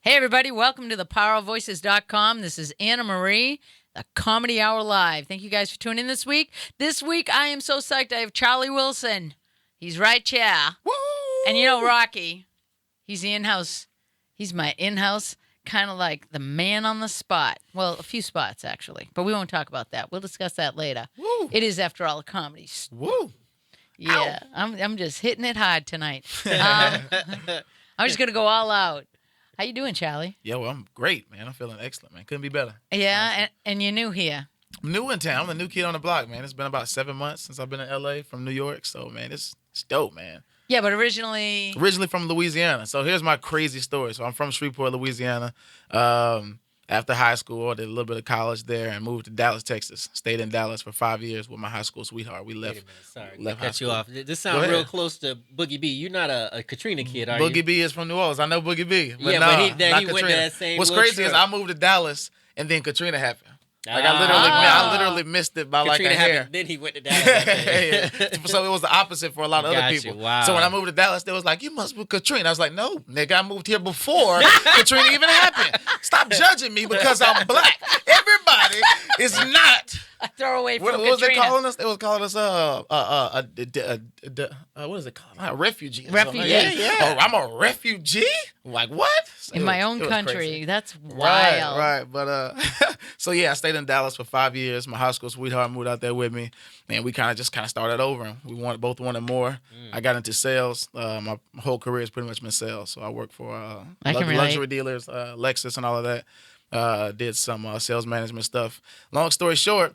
Hey, everybody, welcome to the powerofvoices.com. This is AnnaMarie, the Comedy Hour Live. Thank you guys for tuning in this week. This week, I am so psyched. I have Charlie Wilson. He's right here. Woo! And you know, Rocky, he's the in-house. He's my in-house, kind of like the man on the spot. Well, a few spots, actually. But we won't talk about that. We'll discuss that later. Woo! It is, after all, a comedy. Woo! Yeah, I'm just hitting it hard tonight. I'm just going to go all out. How you doing, Charlie? Yeah, well, I'm great, man. I'm feeling excellent, man. Couldn't be better. Yeah, and you're new here. I'm new in town. I'm the new kid on the block, man. It's been about 7 months since I've been in L.A. from New York. So, man, it's dope, man. Yeah, but originally From Louisiana. So here's my crazy story. So I'm from Shreveport, Louisiana. After high school, I did a little bit of college there and moved to Dallas, Texas. Stayed in Dallas for 5 years with my high school sweetheart. We left. Wait a minute, sorry, left high cut you school. off. This Go sounds ahead. real close to Boogie B. You're not a Katrina kid, are Boogie you? B is from New Orleans. I know Boogie B. But Yeah, nah, but he not went Katrina. that same What's little crazy is trip. I moved to Dallas and then Katrina happened. Like Ah. I literally missed it by Katrina like a hair. happened, then he went to Dallas. Yeah. So it was the opposite for a lot of other Gotcha, people. wow. So when I moved to Dallas, they was like, "You must be Katrina." I was like, "No, nigga, I moved here before Katrina even happened. Stop judging me because I'm black. Everybody is not." a throwaway from What was they Katrina. calling us? They was calling us what is it called? A refugee. or something. Refugee. Yeah. Oh, I'm a refugee. Like what? In It my was- own it was country. crazy. That's wild. Right. But so yeah, I stayed in Dallas for 5 years. My high school sweetheart moved out there with me, and we kind of started over. We both wanted more. I got into sales. My whole career has pretty much been sales. So I worked for I can relate. luxury dealers, Lexus, and all of that. Did some sales management stuff. Long story short.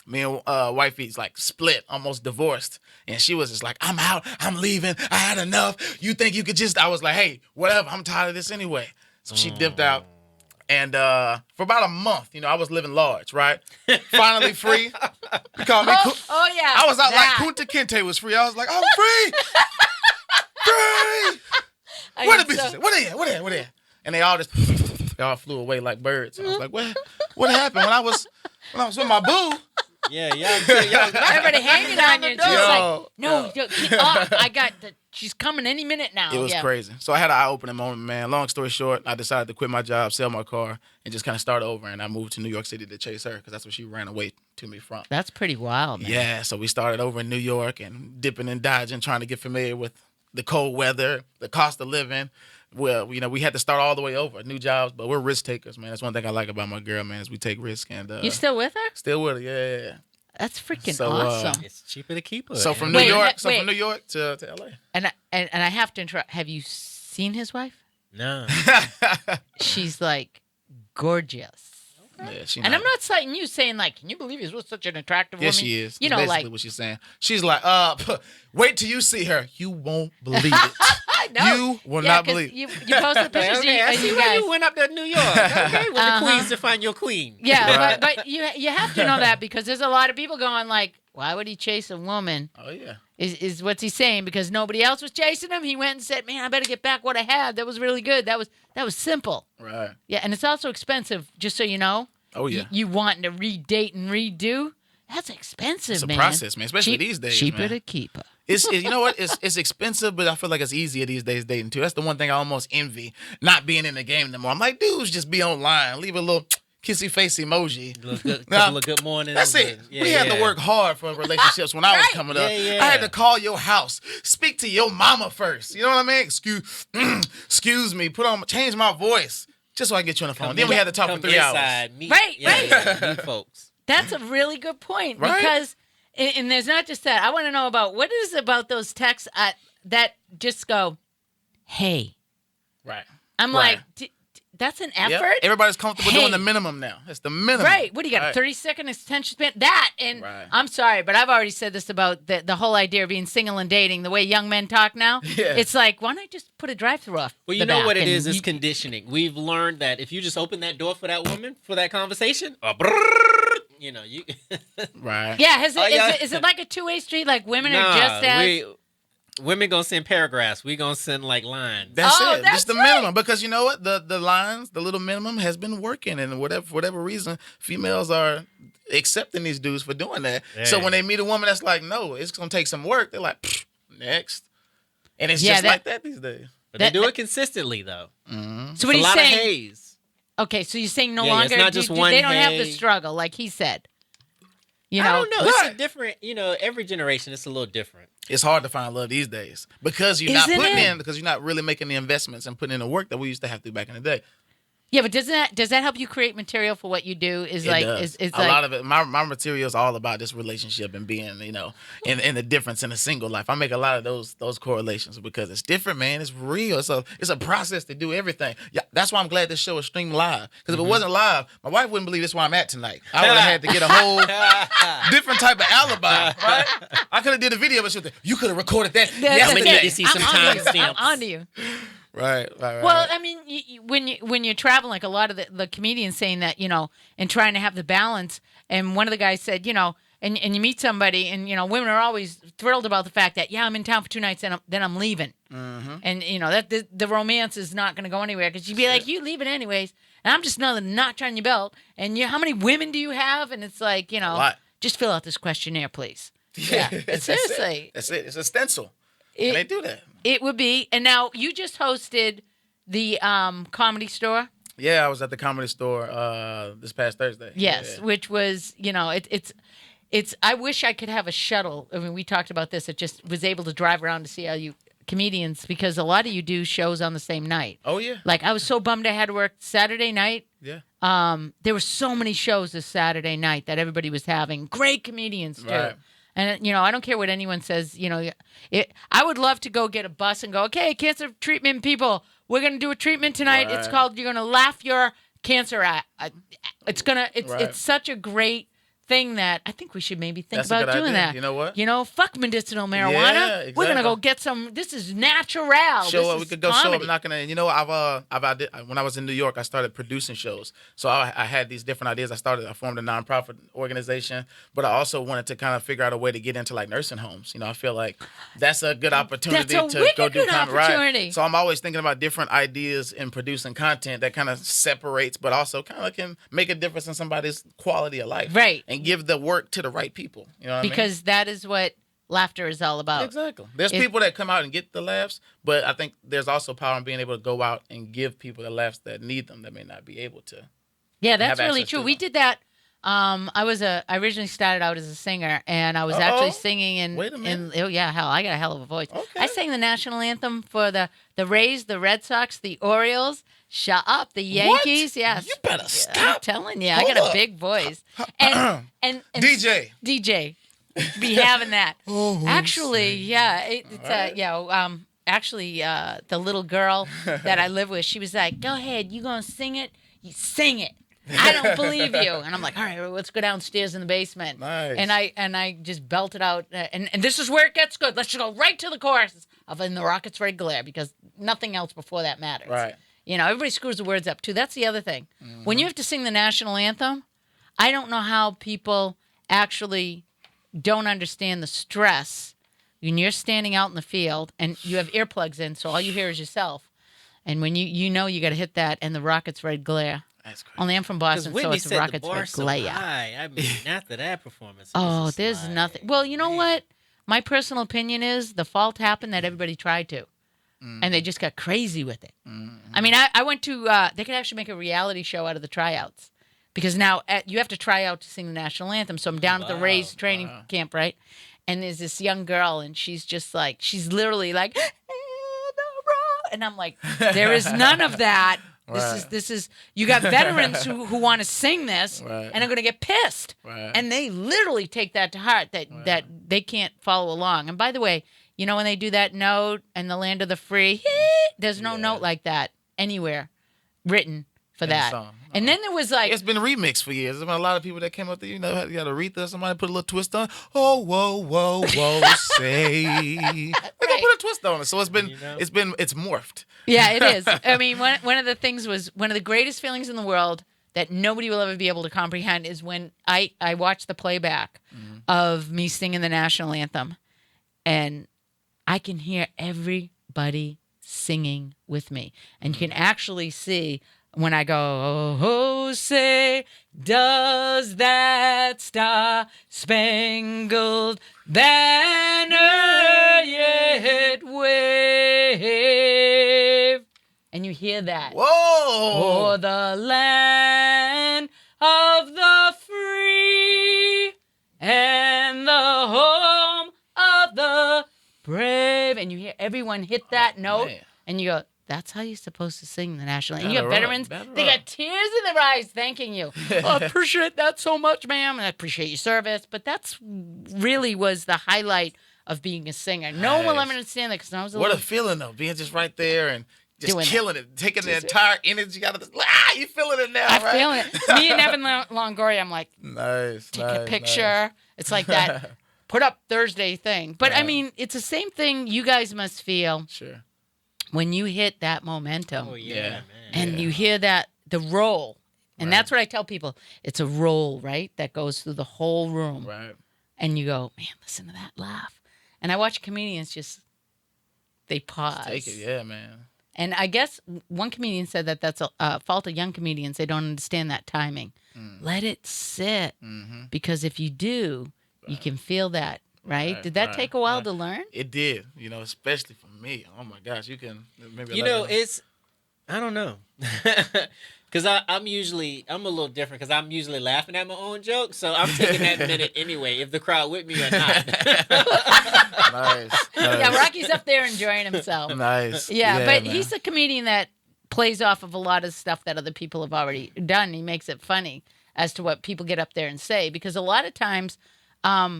Me and wifey's like split, almost divorced. And she was just like, "I'm out. I'm leaving. I had enough. You think you could just..." I was like, "Hey, whatever. I'm tired of this anyway." So she dipped out. And for about a month, I was living large, right? Finally free. You call me... Oh, yeah. I was out that. like Kunta Kinte was free. I was like, "I'm free. Free. I Where am the bitches so- at? Where they at? And they all flew away like birds. I was like, what happened when I was with my boo? Yeah. Everybody hanging on you. She's Yo. like, no, get off. She's coming any minute now. It was Yeah. crazy. So I had an eye-opening moment, man. Long story short, I decided to quit my job, sell my car, and just kind of start over. And I moved to New York City to chase her because that's where she ran away to me from. That's pretty wild, man. Yeah, so we started over in New York and dipping and dodging, trying to get familiar with the cold weather, the cost of living. Well, we had to start all the way over, new jobs, but we're risk takers, man. That's one thing I like about my girl, man, is we take risk. And You still with her? still with her, yeah. That's freaking So, awesome. It's cheaper to keep her. So from Wait, New York, wait. from New York to LA. And I have to interrupt. Have you seen his wife? No. She's like gorgeous. Yeah, she And I'm not citing you saying like, can you believe he's with such an attractive woman? Yes, she is. You know, That's basically like, what she's saying. She's like, wait till you see her. You won't believe it. I know. You will Yeah, not 'cause believe. You posted pictures of Okay, I you, see you why guys. you went up to New York. Okay, with Uh-huh. the queens to find your queen. Yeah, Right. but you have to know that because there's a lot of people going like, why would he chase a woman? Oh yeah. Is what's he saying? Because nobody else was chasing him. He went and said, "Man, I better get back what I had. That was really good. That was simple." Right. Yeah, and it's also expensive. Just so you know. Oh yeah. You wanting to redate and redo? That's expensive, It's a man. process, man. Especially Cheap- these days, Cheaper man. to keep her. You know what? It's expensive, but I feel like it's easier these days dating too. That's the one thing I almost envy, not being in the game no more. I'm like, dudes, just be online, leave a little kissy face emoji. Couple of good mornings. That's it. Yeah, We had to yeah. work hard for relationships when I was Right. coming up. Yeah, I had yeah. to call your house, speak to your mama first. You know what I mean? Excuse me, change my voice just so I can get you on the phone. Come Then we had to talk for come 3 hours. inside, meet, Right, yeah, meet folks. That's a really good point Right? because, and there's not just that. I want to know about what is it about those texts that just go, "Hey." Right. I'm Right. like, that's an Yep. effort. Everybody's comfortable Hey. doing the minimum now. It's the minimum. Right. What do you got? Right. A 30-second attention span? That. And Right. I'm sorry, but I've already said this about the whole idea of being single and dating, the way young men talk now. Yeah. It's like, why don't I just put a drive-through off? Well, you the know back what it and is? It's you- conditioning. We've learned that if you just open that door for that woman for that conversation, you. Right. Yeah. Oh, yeah. Is it like a two-way street? Like women are just as. Women gonna send paragraphs. We gonna send like lines. That's Oh, it. that's Just the right. minimum. Because you know what? The lines, the little minimum has been working. And for whatever reason, females are accepting these dudes for doing that. So Yeah. when they meet a woman that's like, no, it's going to take some work, they're like, next. And it's Yeah, just that- like that these days. But they do it consistently, though. Mm-hmm. So what are you a lot saying? of haze. Okay, so you're saying no Yeah, longer it's not just one they don't have the hay. struggle like he said. You know, I don't know. It's a Right. different, every generation it's a little different. It's hard to find love these days because you're not Isn't putting it? in, because you're not really making the investments and putting in the work that we used to have to back in the day. Yeah, but does that help you create material for what you do? Is It like does. is A like lot of it. My material is all about this relationship and being, and the difference in a single life. I make a lot of those correlations because it's different, man. It's real. It's a process to do everything. Yeah, that's why I'm glad this show is streamed live. Because if it wasn't live, my wife wouldn't believe this where I'm at tonight. I would have had to get a whole different type of alibi, right? I could have did a video, but she would say, you could have recorded that That's yesterday. need to see some I'm onto you. timestamps. I'm onto you. Right. Well, I mean, when you're traveling, like a lot of the comedians saying that, and trying to have the balance. And one of the guys said, and you meet somebody, and women are always thrilled about the fact that I'm in town for 2 nights, and then I'm leaving. Mm-hmm. And that the romance is not going to go anywhere because you'd be like, you leaving anyways, and I'm just another notch on your belt. And how many women do you have? And it's like, A lot. just fill out this questionnaire, please. Yeah. Seriously. That's it. It's a stencil. And they do that. It would be. And now you just hosted the Comedy Store. Yeah, I was at the Comedy Store this past Thursday. Yes, Yeah. which was, it's. I wish I could have a shuttle. I mean, we talked about this. It just was able to drive around to see all you comedians because a lot of you do shows on the same night. Oh, yeah. Like I was so bummed I had to work Saturday night. Yeah. There were so many shows this Saturday night that everybody was having. Great comedians too. Right. And I don't care what anyone says. I would love to go get a bus and go, okay, cancer treatment people, we're gonna do a treatment tonight. It's Right. called "You're Gonna Laugh Your Cancer At." It's Right. such a great thing that I think we should maybe think That's a about good doing idea. that. You know what? Fuck medicinal marijuana. Yeah, We're gonna go exactly. get some. This is natural. Show This up. is We could go show comedy. up knocking in. When I was in New York, I started producing shows. So I had these different ideas. I formed a nonprofit organization, but I also wanted to kind of figure out a way to get into like nursing homes. I feel like that's a good opportunity That's a to go wicked do good comedy. opportunity. Right. So I'm always thinking about different ideas in producing content that kind of separates, but also kind of can make a difference in somebody's quality of life. Right. And give the work to the right people. You know what I mean? Because that is what laughter is all about. Exactly. There's If- people that come out and get the laughs, but I think there's also power in being able to go out and give people the laughs that need them that may not be able to. Yeah, that's have really access true. to We them. did that. I originally started out as a singer, and I was actually singing in. Wait a minute. Oh yeah, hell, I got a hell of a voice. Okay. I sang the national anthem for the Rays, the Red Sox, the Orioles. Shut up, the Yankees. Yes, You better I'm stop. telling you, I Hold got a up. big voice. And DJ. DJ, be having that. Actually, yeah, actually, the little girl that I live with, she was like, "Go ahead, you gonna sing it? You sing it. I don't believe you." And I'm like, "All right, well, let's go downstairs in the basement." Nice. And I just belted out, and this is where it gets good. Let's just go right to the chorus of "In the Rocket's Red Glare" because nothing else before that matters. Right. Everybody screws the words up too. That's the other thing. When you have to sing the national anthem, I don't know how people actually don't understand the stress when you're standing out in the field and you have earplugs in, so all you hear is yourself. And when you got to hit that and the Rocket's Red Glare. That's crazy. Only I'm from Because Boston, so Whitney it's the said the Rocket's bar Red so Glare. high. I mean, after that performance. it Oh, was just there's like, nothing. Well, you know man. what? My personal opinion is the fault happened that everybody tried to. And they just got crazy with it. I mean, I went to, they could actually make a reality show out of the tryouts. Because now you have to try out to sing the national anthem. So I'm down at the Rays training camp, right? And there's this young girl, and she's just like, she's literally like, and I'm like, there is none of that. Right. This is you got veterans who want to sing this Right. and are going to get pissed. Right. And they literally take that to heart that they can't follow along. And by the way, when they do that note and the land of the free, there's no note like that anywhere written for In the that. song. And then there was like, It's been remixed for years. There's been a lot of people that came up there, you got Aretha, somebody put a little twist on. Oh, whoa, whoa, whoa, say. They gonna put a twist on it. So it's morphed. yeah, it is. I mean, one of the things was one of the greatest feelings in the world that nobody will ever be able to comprehend is when I watched the playback of me singing the national anthem, and I can hear everybody singing with me, and you can actually see when I go, oh, say, does that star-spangled banner yet wave? hear that. Whoa! For the land of the free and the home of the brave. And you hear everyone hit that note, man. and you go, that's how you're supposed to sing the national anthem. You got Batter up, veterans, batter they up. got tears in their eyes thanking you. I appreciate that so much, ma'am, and I appreciate your service. But that's really was the highlight of being a singer. No one will Nice. ever understand that because I was a What a little... feeling though, being just right there and just Doing killing it, taking the entire energy out of this. You feeling it now, I'm right? feeling it. Me and Evan Longoria, I'm like, Nice. take nice, a picture. nice. It's like that put up Thursday thing. But I Right. mean, it's the same thing you guys must feel Sure. when you hit that momentum Oh yeah, Yeah. man. and you hear that, the roll. And Right. that's what I tell people. It's a roll, right? That goes through the whole room. Right. And you go, man, listen to that laugh. And I watch comedians just, they pause. Take it, yeah, man. And I guess one comedian said that that's a fault of young comedians. They don't understand that timing. Let it sit. Mm-hmm. Because if you do, you can feel that, right? Right, Did that right, take a while right. to learn? It did, especially for me. Oh my gosh, you can maybe. You know, it's I don't know, because I'm a little different because I'm usually laughing at my own jokes, so I'm taking that minute anyway, if the crowd with me or not. nice. Yeah, Rocky's up there enjoying himself. Nice. Yeah, but man. he's a comedian that plays off of a lot of stuff that other people have already done. He makes it funny as to what people get up there and say, because a lot of times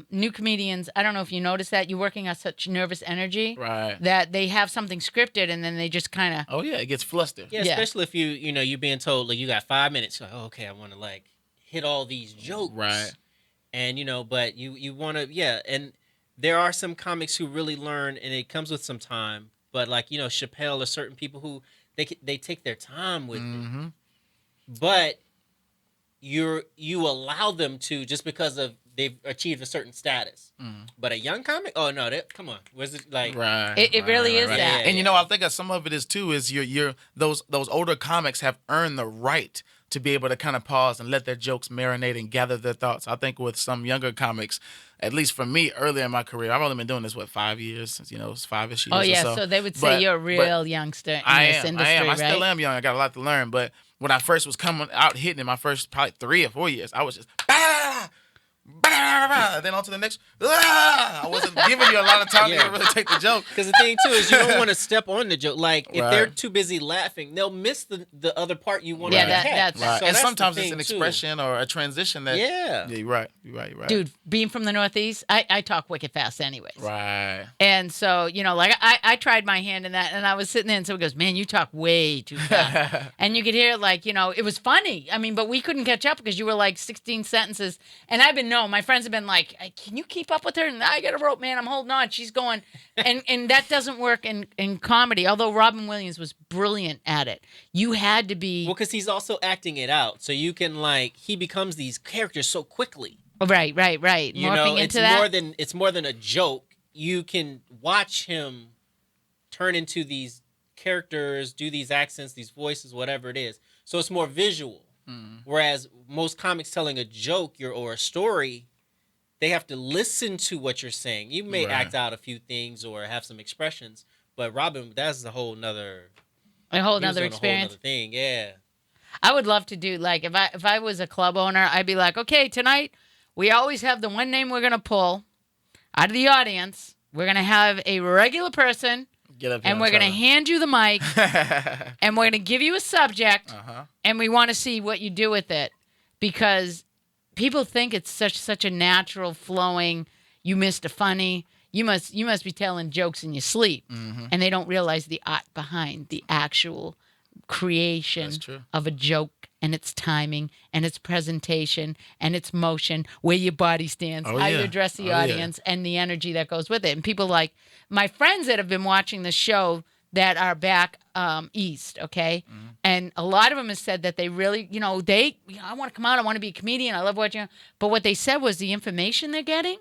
new comedians, I don't know if you notice that, you're working on such nervous energy right. that they have something scripted and then they just kind of... Oh yeah, it gets flustered. Yeah, Yeah. especially if you're being told like you got 5 minutes. You're like, oh, okay, I want to like hit all these jokes, Right. And but you want to, and there are some comics who really learn, and it comes with some time. But like Chappelle or certain people who they take their time with Mm-hmm. it, but you allow them to just because of they've achieved a certain status. Mm-hmm. But a young comic, oh no, come on, was it like Right. It really is that. Yeah. And I think that some of it is too is you're those older comics have earned the right to be able to kind of pause and let their jokes marinate and gather their thoughts. I think with some younger comics, at least for me earlier in my career, I've only been doing this 5 years, it's 5ish years. Oh, yeah, or so they would say you're a real youngster in this industry, I right? still am young. I got a lot to learn. But when I first was coming out hitting in my first probably 3 or 4 years, I was just then on to the next. I wasn't giving you a lot of time Yeah. to really take the joke. Because the thing too is you don't want to step on the joke. Like if they're Right. too busy laughing, they'll miss the other part you want Yeah, to that- catch. that's- Right. So And that's the sometimes it's thing, an too. expression or a transition that. Yeah. You're right. You're right. Dude, being from the Northeast, I talk wicked fast anyways. Right. And so, like I tried my hand in that and I was sitting there and someone goes, man, you talk way too fast. And you could hear it was funny. I mean, but we couldn't catch up because you were like 16 sentences. And my friends have been like, can you keep up with her? And I got a rope, man. I'm holding on. She's going. And that doesn't work in comedy. Although Robin Williams was brilliant at it. You had to be. Well, because he's also acting it out, so you can he becomes these characters so quickly. Right. Morphing It's into that. more than a joke. You can watch him turn into these characters, do these accents, these voices, whatever it is. So it's more visual. Whereas most comics telling a joke or a story, they have to listen to what you're saying. You may Right. act out a few things or have some expressions, but Robin, that's a whole nother Experience. thing. Yeah. I would love to do if I was a club owner, I'd be like, okay, tonight we always have the one name we're gonna pull out of the audience. We're gonna have a regular person, Get up here and we're gonna hand you the mic, and we're gonna give you a subject, and we want to see what you do with it, because people think it's such a natural flowing. You missed a funny. You must be telling jokes in your sleep, and they don't realize the art behind the actual creation That's true. of a joke and its timing and its presentation and its motion, where your body stands, Oh, how you yeah. address the Oh, yeah. audience, and the energy that goes with it. And people like my friends that have been watching the show that are back east, okay? And a lot of them have said that they really, I want to come out, I want to be a comedian, I love watching. But what they said was the information they're getting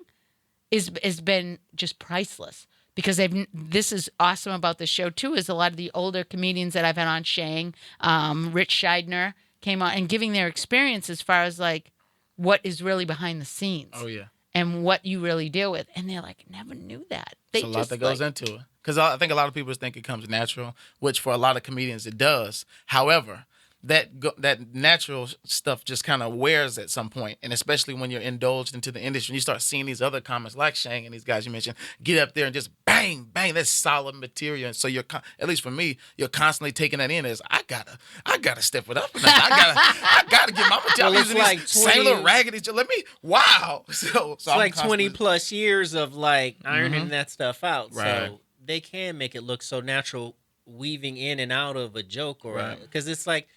has been just priceless. Because this is awesome about the show too, is a lot of the older comedians that I've had on, Shang, Rich Scheidner came on, and giving their experience as far as like what is really behind the scenes. Oh yeah. And what you really deal with. And they're like, never knew that. There's a lot that goes into it. because I think a lot of people think it comes natural, which for a lot of comedians it does. However, that natural stuff just kind of wears at some point, and especially when you're indulged into the industry, and you start seeing these other comics like Shang and these guys you mentioned get up there and just bang, bang, that's solid material. And so you're, at least for me, you're constantly taking that in as I gotta step it up. I gotta get my material. Well, it's like same little raggedy. Let me, wow. So it's like 20 plus years of like ironing that stuff out. Right. So they can make it look so natural, weaving in and out of a joke, or because it's like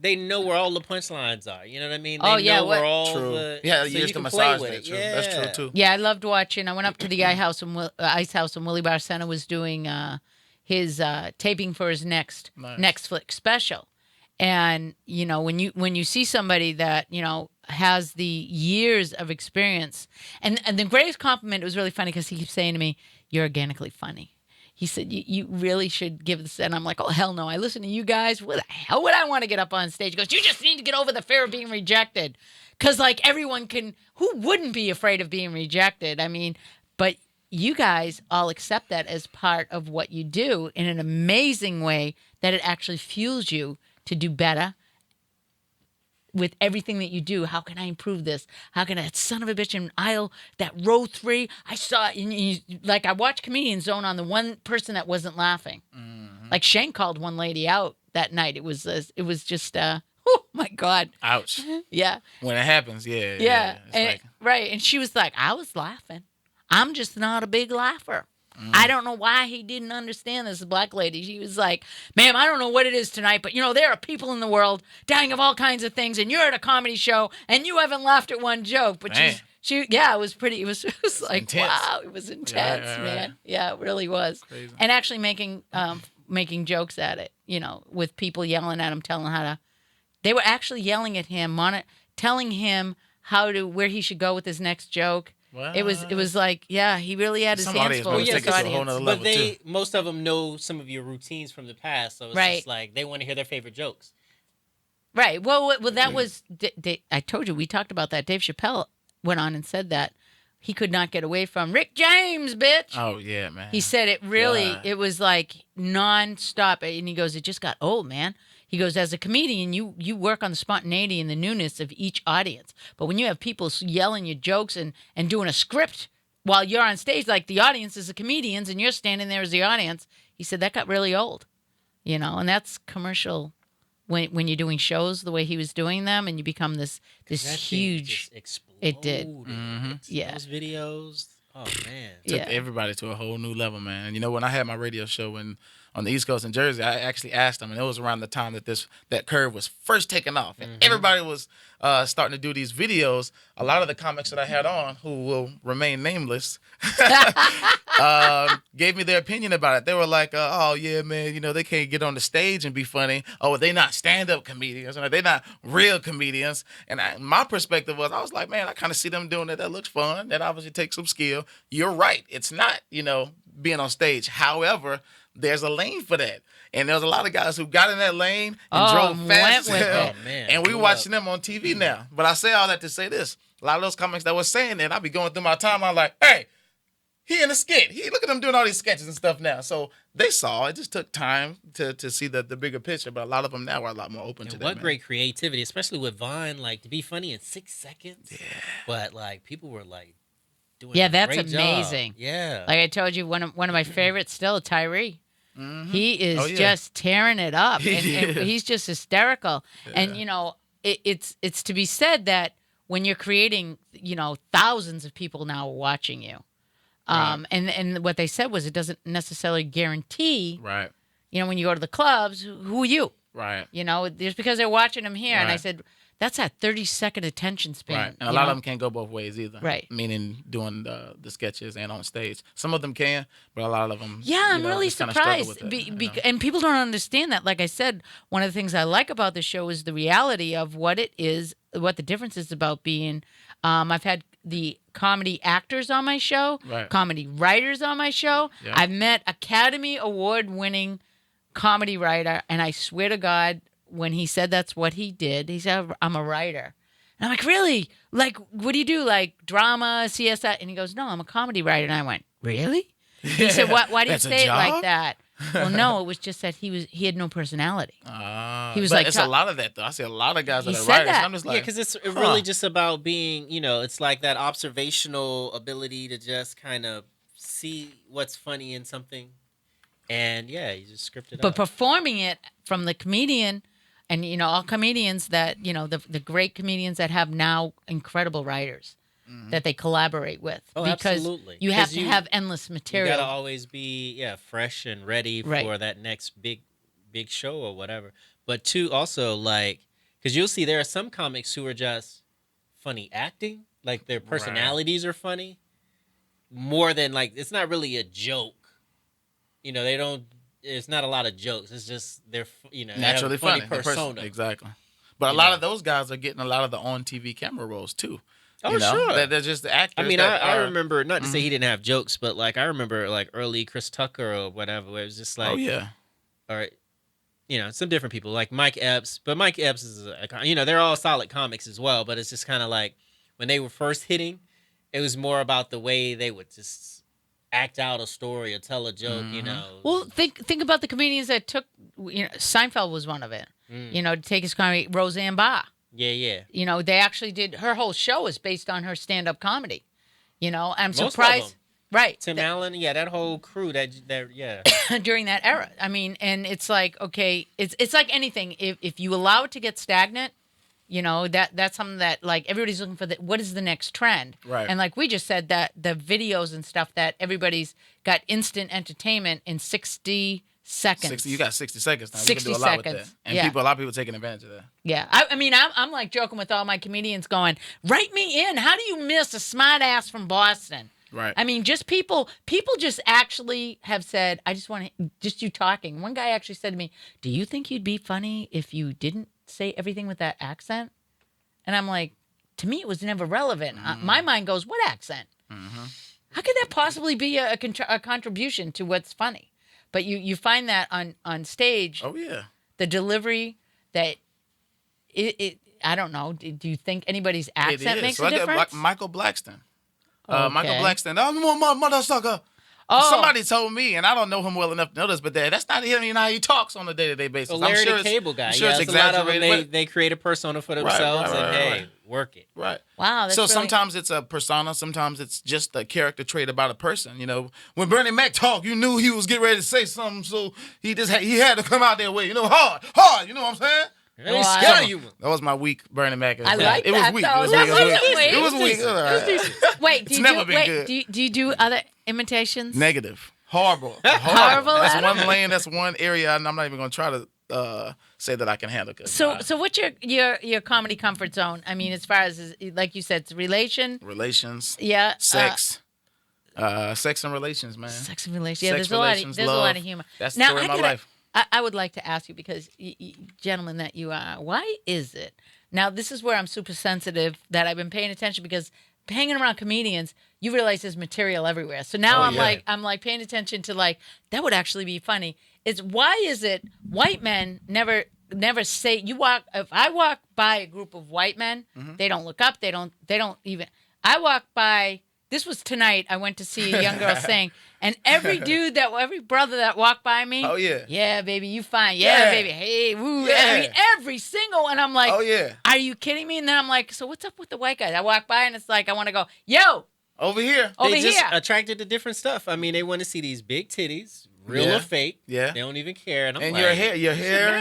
they know where all the punchlines are. You know what I mean? They know where all the so you used can to play massage with that. it. True. Yeah. That's true too. Yeah, I loved watching. I went up to the Ice House, and Willie Barcena was doing his taping for his next Netflix special. And you know, when you see somebody that has the years of experience, and the greatest compliment, it was really funny because he keeps saying to me, "You're organically funny." He said, you really should give this. And I'm like, oh, hell no. I listen to you guys. What the hell would I want to get up on stage? He goes, you just need to get over the fear of being rejected. Because, like, everyone can, who wouldn't be afraid of being rejected? I mean, but you guys all accept that as part of what you do in an amazing way that it actually fuels you to do better with everything that you do. How can I improve this? How can I, son of a bitch, in aisle, that row 3, I saw, like, I watched comedians zone on the one person that wasn't laughing. Mm-hmm. Like, Shane called one lady out that night. It was just, oh my God. Ouch. Yeah. When it happens, yeah. Yeah. It's right. And she was like, I was laughing. I'm just not a big laugher. I don't know why he didn't understand this black lady. She was like, ma'am, I don't know what it is tonight, but, there are people in the world dying of all kinds of things, and you're at a comedy show, and you haven't laughed at one joke. But it was pretty, it was like, intense. Wow, it was intense, man. Yeah, it really was. Crazy. And actually making jokes at it, with people yelling at him, they were actually yelling at him, telling him where he should go with his next joke. What? It was like, he really had his hands full with this audience. But most of them know some of your routines from the past, so it's just like they want to hear their favorite jokes. Right. Well, that was, I told you, we talked about that. Dave Chappelle went on and said that he could not get away from Rick James, bitch. Oh, yeah, man. He said it really, it was like nonstop. And he goes, it just got old, man. He goes, as a comedian, you work on the spontaneity and the newness of each audience. But when you have people yelling your jokes and doing a script while you're on stage, like the audience is the comedians and you're standing there as the audience, he said that got really old, and that's commercial when you're doing shows the way he was doing them, and you become this huge. It did. Mm-hmm. Yeah. Those videos. Oh man. Took everybody to a whole new level, man. And when I had my radio show on the East Coast in Jersey, I actually asked them, and it was around the time that curve was first taking off, and everybody was starting to do these videos. A lot of the comics that I had on, who will remain nameless, gave me their opinion about it. They were like, "Oh yeah, man, they can't get on the stage and be funny. Oh, they not stand-up comedians, or they not real comedians." And my perspective was, I was like, man, I kind of see them doing it. That looks fun. That obviously takes some skill. You're right. It's not, being on stage. However, there's a lane for that. And there's a lot of guys who got in that lane and drove fast as hell. And we watching them on TV now. But I say all that to say this. A lot of those comics that were saying that, I be going through my timeline like, hey, he in a skit. Look at him doing all these sketches and stuff now. So they saw. It just took time to see the bigger picture. But a lot of them now are a lot more open to that. What great creativity, especially with Vine, like to be funny in 6 seconds. Yeah. But like people were like doing that's a great amazing. Job. Yeah. Like I told you, one of my favorites still, Tyree. Mm-hmm. He is just tearing it up, and he's just hysterical. Yeah. And it's to be said that when you're creating, thousands of people now are watching you. Right. And what they said was it doesn't necessarily guarantee. Right. When you go to the clubs, who are you? Right. Just because they're watching them here, and I said, that's a 30-second attention span. Right. And a lot of them can't go both ways either. Right. Meaning doing the sketches and on stage. Some of them can, but a lot of them. Yeah, I'm really surprised. And people don't understand that. Like I said, one of the things I like about the show is the reality of what it is, what the difference is about being. I've had the comedy actors on my show, comedy writers on my show. Yeah. I've met Academy Award-winning comedy writer, and I swear to God, when he said that's what he did, he said, I'm a writer. And I'm like, really? Like, what do you do? Like drama, CSI? And he goes, no, I'm a comedy writer. And I went, really? He said, why do you That's a say it like job? that? Well, no, it was just that he had no personality. He was but like, it's a lot of that though. I see a lot of guys He that are said writers. that. And I'm just like, Yeah, because it's really just about being, it's like that observational ability to just kind of see what's funny in something. And yeah, you just script it but up. performing it from the comedian, and all comedians that the great comedians that have now incredible writers that they collaborate with, Oh, because absolutely. you have 'Cause to you- have endless You material. gotta always be fresh and ready Right. for that next big show or whatever. But two, also like, because you'll see there are some comics who are just funny acting, like their personalities are funny, more than like it's not really a joke. They don't. It's not a lot of jokes. It's just they're they naturally have a funny funny. The person- persona. exactly. But a lot of those guys are getting a lot of the on TV camera roles too. Oh, sure. They're just the actors. I mean, that I are- remember, not to say he didn't have jokes, but like I remember like early Chris Tucker or whatever, where it was just like, oh yeah. or some different people like Mike Epps, but Mike Epps is they're all solid comics as well, but it's just kind of like when they were first hitting, it was more about the way they would just act out a story or tell a joke, Well, think about the comedians that took. Seinfeld was one of it. To take his comedy, Roseanne Barr. Yeah. They actually did. Her whole show is based on her stand-up comedy. I'm Most of surprised. them. Right. Tim Allen, that whole crew, that During that era. I mean, and it's like, okay, it's like anything. If you allow it to get stagnant, that's something that like everybody's looking for. What is the next trend? Right. And like we just said, that the videos and stuff that everybody's got instant entertainment in 60 seconds. You got 60 seconds now. 60 you can do a lot with seconds. that. And Yeah. a lot of people taking advantage of that. Yeah, I mean, I'm like joking with all my comedians, going, "Write me in. How do you miss a smart ass from Boston?" Right. I mean, just people just actually have said, "I just want to just you talking." One guy actually said to me, "Do you think you'd be funny if you didn't say everything with that accent?" And I'm like, to me, it was never relevant. My mind goes, "What accent? How could that possibly be a contribution to what's funny?" But you find that on stage. Oh yeah. The delivery that it I don't know. Do you think anybody's accent makes a like difference? like Michael Blackston. Okay. Michael Blackston. Oh, my mother sucker. Oh. Somebody told me, and I don't know him well enough to know this, but that's not him. How he talks on a day-to-day basis. The Larry I'm sure the Cable Guy. I'm sure it's a lot of them, exaggerated. they create a persona for themselves right, and hey, right. work it. Right. Wow. That's So really... sometimes it's a persona, sometimes it's just a character trait about a person. When Bernie Mac talked, you knew he was getting ready to say something, so he had to come out that way. Hard. You know what I'm saying? I ain't scared of you. That was my weak Bernie Mac. I like it that. was weak. Though. It was weak. It was weak. All right. Wait, It's never been good. Do you do other imitations? Negative. Horrible. Horrible. That's one lane. That's one area, and I'm not even going to try to say that I can handle. So what's your comedy comfort zone? I mean, as far as like you said, it's relations. Yeah. Sex. Sex and relations, man. Sex and relations. Yeah, Sex, there's relations, a lot love. of humor. That's the story of my life. I would like to ask you, because gentlemen that you are, why is it? Now, this is where I'm super sensitive, that I've been paying attention, because hanging around comedians, you realize there's material everywhere. So now I'm like paying attention to like, that would actually be funny. It's why is it white men never say, if I walk by a group of white men, they don't look up, they don't even, I walk by, this was tonight, I went to see a young girl sing, and every brother that walked by me, oh yeah, yeah, baby, you fine, yeah, baby, hey, woo, yeah. I mean, every single, and I'm like, oh yeah, are you kidding me? And then I'm like, so what's up with the white guys? I walk by and it's like, I want to go, yo, over here. They just attracted to different stuff. I mean, they want to see these big titties, real or fake. Yeah. They don't even care. And your hair, you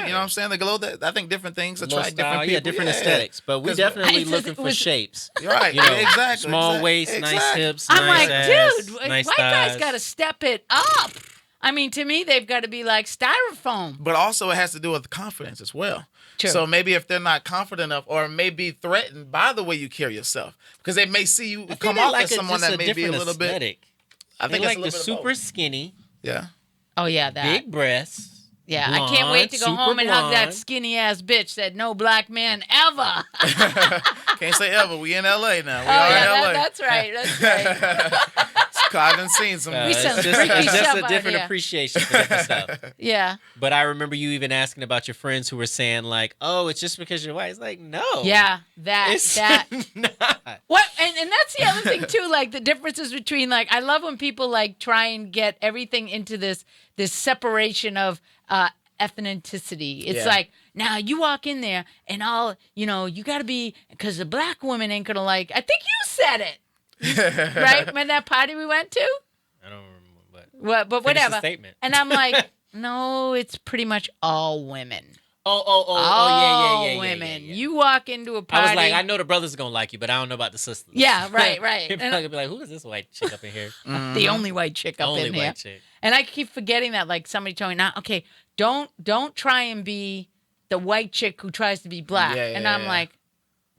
know what I'm saying? The glow, I think different things attract different people. Yeah, different aesthetics. But we definitely looking for shapes. You're right. Exactly. Small waist, nice hips, I'm nice like, ass, dude, nice white guys thighs. got to step it up. I mean, to me, they've got to be like styrofoam. But also, it has to do with confidence as well. True. So maybe if they're not confident enough, or may be threatened by the way you carry yourself, because they may see you come off as someone that may be a little bit. I think they it's like a the little bit super of both. skinny, Yeah. Oh yeah, that big breasts. Yeah, blonde, I can't wait to go super home and hug that blonde. skinny ass bitch that no black man ever. Can't say ever. We in LA now. We Oh are yeah, in LA. that's right. That's right. I done seen some. We some it's just, freaky it's just stuff a out different here. appreciation for different stuff. Yeah. But I remember you even asking about your friends who were saying like, "Oh, it's just because you're white." It's like, no. Yeah. It's That. not. What and that's the other thing too, like the differences between like I love when people like try and get everything into this separation of ethnicity. It's Yeah. like now you walk in there and all you got to be because the black woman ain't gonna like. I think you said it right when that party we went to. I don't remember, but But finish the whatever. statement. And I'm like, no, it's pretty much all women. Oh, yeah. Women. You walk into a party. I was like, I know the brothers are gonna like you, but I don't know about the sisters. Yeah, right. People And gonna be like, who is this white chick up in here? the only white chick up Only in here. white chick. And I keep forgetting that. Like somebody told me, "Now, okay, don't try and be the white chick who tries to be black." Yeah, and yeah, I'm yeah. like,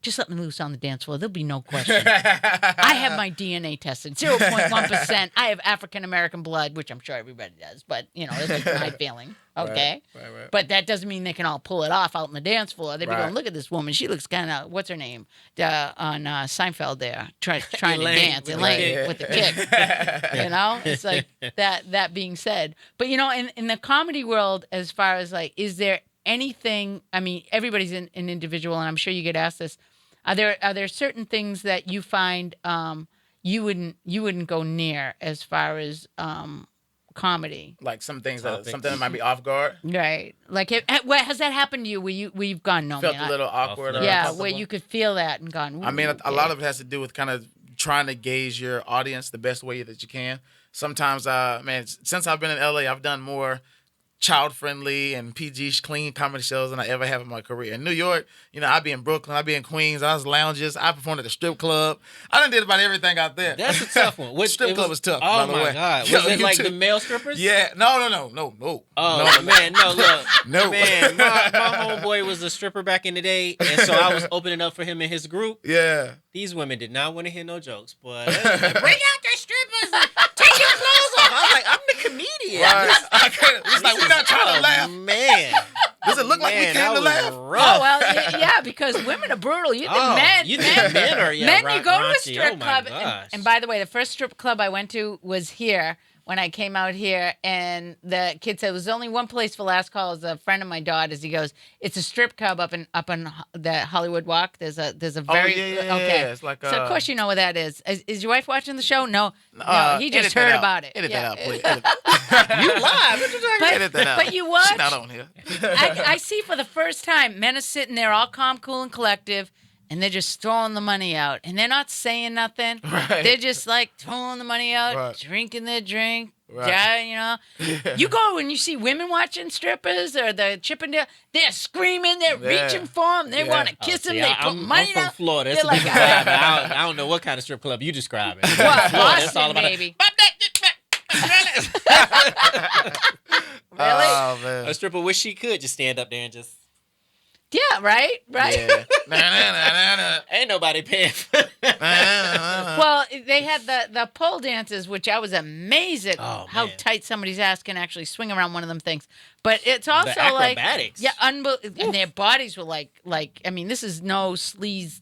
just let me loose on the dance floor. There'll be no question. I have my DNA tested, 0.1%. I have African American blood, which I'm sure everybody does, but that's just my feeling. Okay, Right. but that doesn't mean they can all pull it off out on the dance floor. They'd be Right. going, "Look at this woman. She looks kind of what's her name on Seinfeld there, trying to Elaine dance, with the Elaine kick. with the kick." It's like that being said, but in the comedy world, as far as like, is there anything? I mean, everybody's an individual, and I'm sure you get asked this. Are there certain things that you find you wouldn't go near as far as comedy? Like some things Topics. something that might be off guard. Right. Like, has that happened to you where you've gone, no, Felt man, a little awkward. Or yeah, uncomfortable. where you could feel that and gone, I mean, "Ooh, a lot of it has to do with kind of trying to gauge your audience the best way that you can. Sometimes, man, since I've been in LA, I've done more child-friendly and PG clean comedy shows than I ever have in my career. In New York, I'd be in Brooklyn, I'd be in Queens, I was lounges, I performed at a strip club. I done did about everything out there. That's a tough one. Strip club was tough, Oh by the my way. god! Yo, Was it you like too. the male strippers? Yeah, no. Oh man, no, look, No. man, my homeboy was a stripper back in the day, and so I was opening up for him and his group. Yeah. These women did not want to hear no jokes, but they was like, bring out the strippers, and take your clothes off. I was like, I'm the comedian. Right. I couldn't. It's like, we're not trying to laugh. Man, Does it look like we man, came that to was laugh? rough. Oh well, yeah, because women are brutal. You think men, you think men are men, you go to a raunchy. strip Oh my club, gosh. and by the way, the first strip club I went to was here when I came out here, and the kid said, "There's only one place for last call." Is a friend of my daughter's. He goes, "It's a strip club up in the Hollywood Walk. There's a very yeah. okay." It's like, so of course you know what that is. Is your wife watching the show? No, he just edit that heard out. about it. Edit Yeah. that out, please. Edit You live? What you talking But, Edit that out. but you watch. She's not on here. I see for the first time men are sitting there all calm, cool, and collective, and they're just throwing the money out, and they're not saying nothing. Right. They're just like throwing the money out, Right. drinking their drink. Right. Yeah, You go and you see women watching strippers or the Chippendale. They're screaming. They're Yeah. reaching for them. They Yeah. want to kiss them. See, They put I'm money from down. Florida. It's They're a like, different vibe. I don't know what kind of strip club you describing. well, Florida, Boston, it's all about baby. Oh, man. A stripper wish she could just stand up there and just Yeah, right. Yeah. Nah. ain't nobody paying. Well, they had the pole dances, which I was amazed at Oh, how man. tight somebody's ass can actually swing around one of them things. But it's also The like acrobatics. yeah, and their bodies were like I mean, this is no sleaze.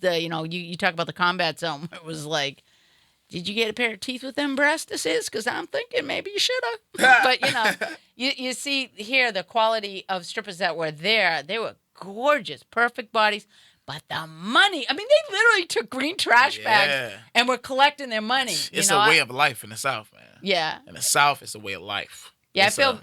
You talk about the combat zone. It was like, did you get a pair of teeth with them breastises? Because I'm thinking maybe you should have. But you see here the quality of strippers that were there. They were gorgeous, perfect bodies. But the money, I mean, they literally took green trash bags Yeah. and were collecting their money. It's a way of life in the South, man. Yeah. In the South, it's a way of life. Yeah, It's I feel.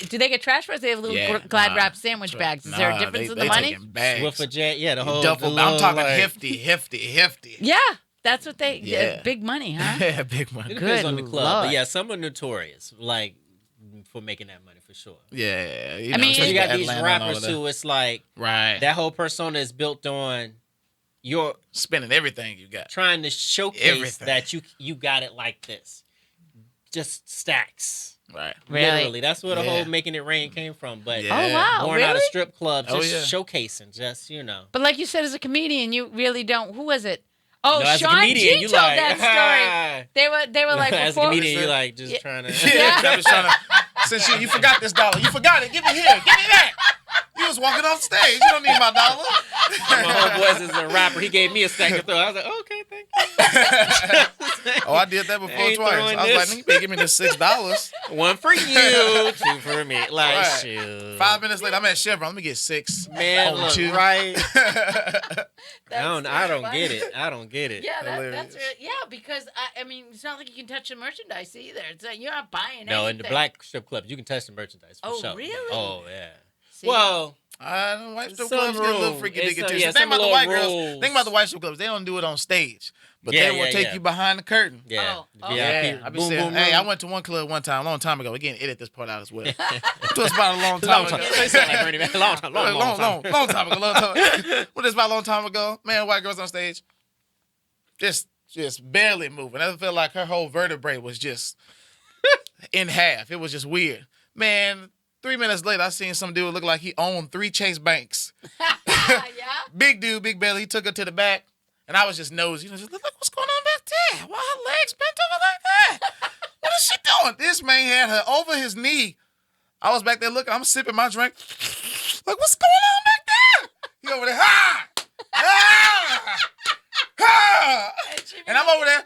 Do they get trash bags? They have little glad wrap sandwich bags. Is there a difference in the money? Bags. With a jet, yeah, the whole Duffel, the I'm little, talking like, hefty. Yeah, that's what they. Yeah. Big money, huh? Yeah, big It money. depends Good on the club, Lord. but yeah, some are notorious, like for making that money for sure. Yeah, I mean, So especially you got these Atlanta and all rappers of that. who it's like Right. that whole persona is built on your Spending everything you got. trying to showcase Everything. that you got it like this, just stacks. Right. Really? Literally, that's where the Yeah. whole making it rain came from. But Yeah. Oh wow, born out of really? strip clubs, Oh, just yeah. showcasing, just But like you said, as a comedian, you really don't. Who was it? Oh, No, as a Sean comedian, G you told like, that story. They were like as a before. comedian, you like just Yeah. trying to. Yeah, I was trying to. Since you forgot this dollar, you forgot it. Give me here. Give me that. You was walking off stage. You don't need my dollar. My homeboys is a rapper. He gave me a stack to throw. I was like, okay, thank you. Oh, I did that before Ain't twice. throwing I was like, this. nigga, you better give me the $6. One for you, two for me. Like, Right. shoot. 5 minutes later, I'm at Chevron. Let me get 6. Man, on look, 2. right? That's I so don't funny. get it. I don't get it. Yeah, that's Hilarious. really, yeah, because I mean, it's not like you can touch the merchandise either. It's like you're not buying No, anything. in the black strip clubs, you can touch the merchandise for Oh, sure. really? Oh, yeah. See? Well, The white strip Some clubs get a little room. freaky It's dicky a- too. yeah, So think some about the little white girls. rules. Think about the white strip clubs. They don't do it on stage, but Yeah, they will yeah, take yeah. you behind the curtain. yeah. Oh, VIP. Yeah, I be boom, saying, boom, hey, boom. I went to one club one time, a long time ago. Again, edit this part out as well. It was about a long time Long ago. time. They sound like Bernie Mac. Long time. Long time. long time ago. Long time. What is about a long time ago? Man, white girls on stage, just barely moving. I feel like her whole vertebrae was just in half. It was just weird. Man, 3 minutes later, I seen some dude look like he owned 3 Chase banks. yeah. Big dude, big belly. He took her to the back, and I was just nosy. Just look what's going on back there. Why her legs bent over like that? What is she doing? This man had her over his knee. I was back there looking. I'm sipping my drink. Like, what's going on back there? He over there. Ha! Ha! Ha! And I'm over there.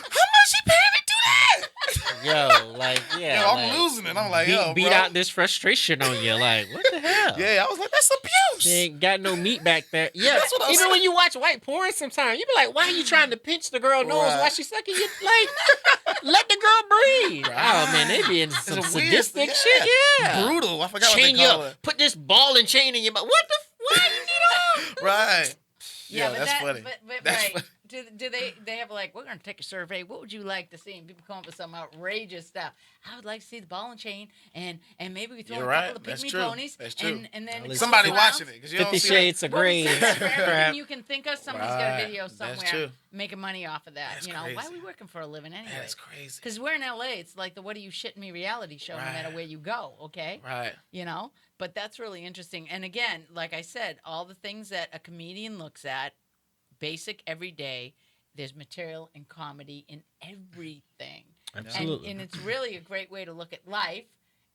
How much she paying me to do that? Yo, like, yeah. Yo, I'm like, losing it. I'm like, yo, beat bro. out this frustration on you. Like, what the hell? Yeah, I was like, that's abuse. She ain't got no meat back there. Yeah, That's what I'm even saying. when you watch white porn sometimes, you be like, why are you trying to pinch the girl nose Right. while she's sucking you? Like, let the girl breathe. Oh, man, they be in some It's a weird- sadistic yeah. shit. Yeah. Brutal. I forgot Chain what you they call up. it. Put this ball and chain in your mouth. What the? Why you need all? Right. Yeah, but that's that, funny. But That's right. funny. Do they have like, we're gonna take a survey. What would you like to see? And people come up with some outrageous stuff. I would like to see the ball and chain, and maybe we throw You're a right. couple of That's pygmy true. ponies, That's true. and then Well, Somebody clowns. watching it because you don't 50 see Shades of Well, Grey. for everything Crap. you can think of, somebody's got a Right. video That's somewhere true. making money off of that. That's you know, why are crazy. we working for a living anyway? That's crazy. Because we're in LA. It's like the "What Are You Shitting Me" reality show, no matter Right. where you go. Okay. Right. You know, but that's really interesting. And again, like I said, all the things that a comedian looks at, basic every day, there's material and comedy in everything. Absolutely. And it's really a great way to look at life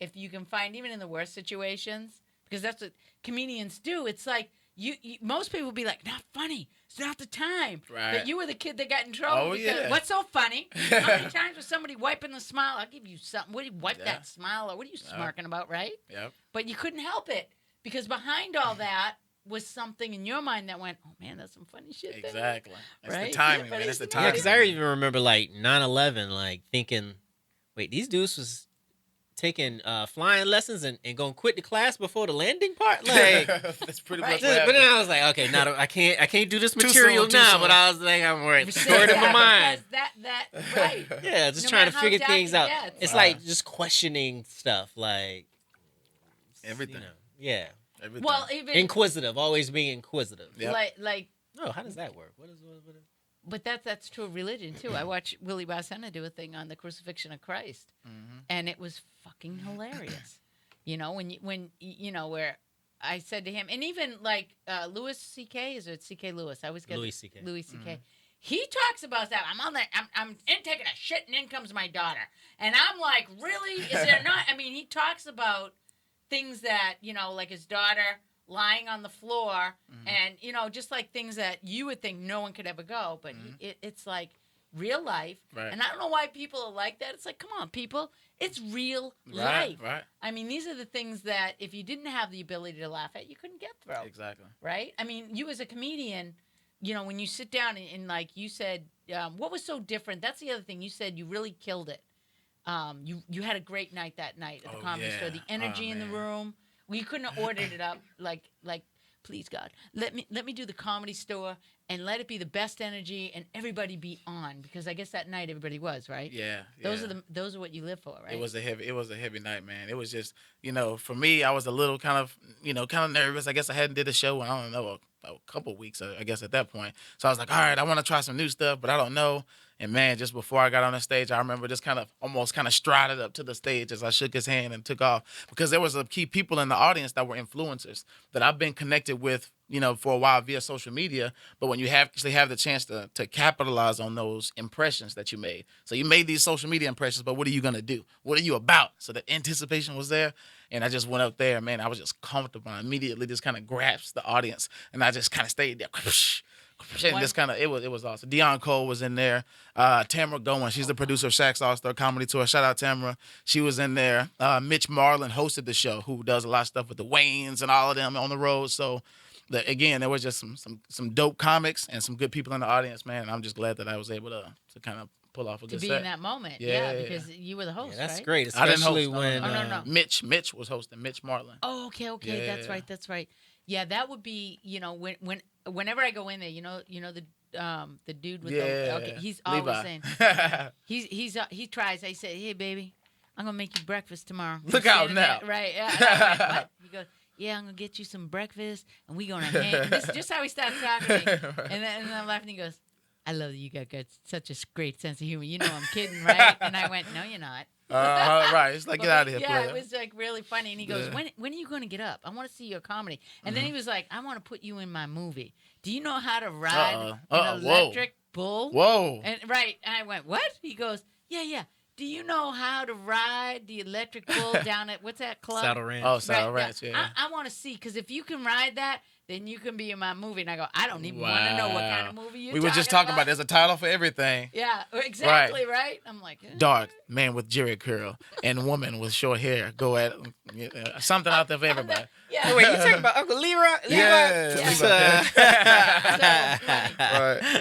if you can find, even in the worst situations, because that's what comedians do. It's like you most people will be like, not funny. It's not the time. Right. But you were the kid that got in trouble. Oh, because, yeah. What's so funny? How many times was somebody wiping the smile? I'll give you something. What do you wipe Yeah. that smile? Or what are you smirking about, right? Yep. But you couldn't help it because behind all that was something in your mind that went, oh man, that's some funny shit there. Exactly. That's Right? the timing, Yeah, man. but That's the it's- Yeah, timing. because I even remember like 9/11, like thinking, wait, these dudes was taking flying lessons and going to quit the class before the landing part? Like, That's pretty Right. much but what then happened. I was like, okay, now I can't do this Too material soon, too now. soon. But I was like, I'm worried. See, Stored in my yeah, mind. because that right. Yeah, just No trying to matter how figure dark things it out. gets. It's Right. like just questioning stuff, like Everything. You know, yeah, Everything. Well, even inquisitive, always being inquisitive. Yep. like Oh, how does that work? What is but that's true of religion too. I watched Willie Barcena do a thing on the crucifixion of Christ, and it was fucking hilarious. You know, when you know where I said to him, and even like Louis C.K. is it C.K. Lewis? I always get Louis C.K. Louis C.K. He talks about that. I'm on there. I'm in taking a shit, and in comes my daughter, and I'm like, really? Is there not? I mean, he talks about things that like his daughter lying on the floor, and just like things that you would think no one could ever go, but it's like real life. Right. And I don't know why people are like that. It's like, come on, people, it's real life. Right. I mean, these are the things that if you didn't have the ability to laugh at, you couldn't get through. Exactly. Right? I mean, you as a comedian, when you sit down and like you said, what was so different? That's the other thing. You said you really killed it. You had a great night that night at the comedy store. The energy in the room. Well, you couldn't have ordered it up like, please God, let me do the comedy store and let it be the best energy and everybody be on, because I guess that night everybody was, right? Yeah. Those are what you live for, right? It was a heavy night, man. It was just, for me, I was a little kind of nervous. I guess I hadn't did a show in, I don't know, a couple weeks, I guess, at that point. So I was like, all right, I want to try some new stuff, but I don't know. And man, just before I got on the stage, I remember just almost strided up to the stage as I shook his hand and took off, because there was a key people in the audience that were influencers that I've been connected with, for a while via social media. But when you actually have the chance to capitalize on those impressions that you made. So you made these social media impressions, but what are you going to do? What are you about? So the anticipation was there. And I just went up there, man, I was just comfortable. I immediately just grasped the audience, and I just stayed there. Shane, this kind of it was awesome. Deion Cole was in there. Tamara Gowen, she's the producer of Shaq's All Star Comedy Tour. Shout out Tamara, she was in there. Mitch Marlin hosted the show, who does a lot of stuff with the Waynes and all of them on the road. So, again, there was just some dope comics and some good people in the audience, man. And I'm just glad that I was able to kind of pull off a good To be set. in that moment, yeah, because you were the host, that's right? great, I didn't especially host, when no. Mitch was hosting. Mitch Marlin. Oh, okay, Yeah. that's right. Yeah, that would be, whenever I go in there, the dude with he's always Levi. saying, he tries. I say, hey baby, I'm gonna make you breakfast tomorrow. Look He's out standing now. there, right? Yeah. And I'm like, what? He goes, yeah, I'm gonna get you some breakfast, and we gonna hang. This is just how he starts talking to me. And I'm laughing. He goes, I love that you got such a great sense of humor. You know I'm kidding, right? And I went, no, you're not. Right. It's like, get out of here, yeah, player. it was like really funny. And he goes, when are you going to get up? I want to see your comedy. And then he was like, I want to put you in my movie. Do you know how to ride an electric bull? Whoa. And I went, what? He goes, yeah. Do you know how to ride the electric bull down at, what's that club? Saddle Ranch. Oh, Saddle Ranch, yeah. I want to see, because if you can ride that, then you can be in my movie. And I go, I don't even want to know what kind of movie We were just talking about there's a title for everything. Yeah, exactly, right? I'm like, Dark man with Jerry curl and woman with short hair. Go at something out there for everybody. Yeah. Wait, you talking about Uncle Leroy? Yeah. Right.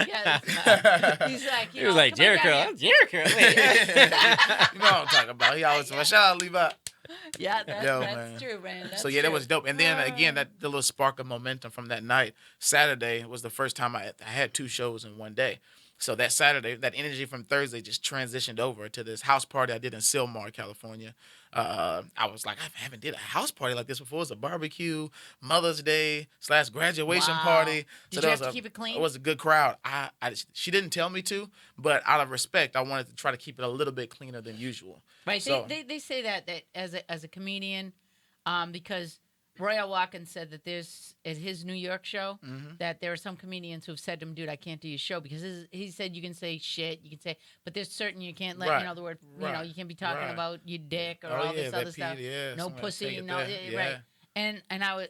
Yeah. He's like, He was like, Jerry curl. I'm Jerry curl. You know what I'm talking about. He always shout out Levi. Yeah, that's man. true, man. That's So yeah, that true. was dope. And then again, the little spark of momentum from that night. Saturday was the first time I had 2 shows in one day. So that Saturday, that energy from Thursday just transitioned over to this house party I did in Sylmar, California. I was like, I haven't did a house party like this before. It was a barbecue, Mother's Day / graduation party. Did So you have to keep it clean? It was a good crowd. She didn't tell me to, but out of respect, I wanted to try to keep it a little bit cleaner than usual. Right. So, They say that as a comedian, because Royal Watkins said that there's at his New York show that there are some comedians who've said to him, dude, I can't do your show because he said you can say shit, you can say, but there's certain you can't let the word, you can't be talking about your dick or all this other stuff. No pussy, right. And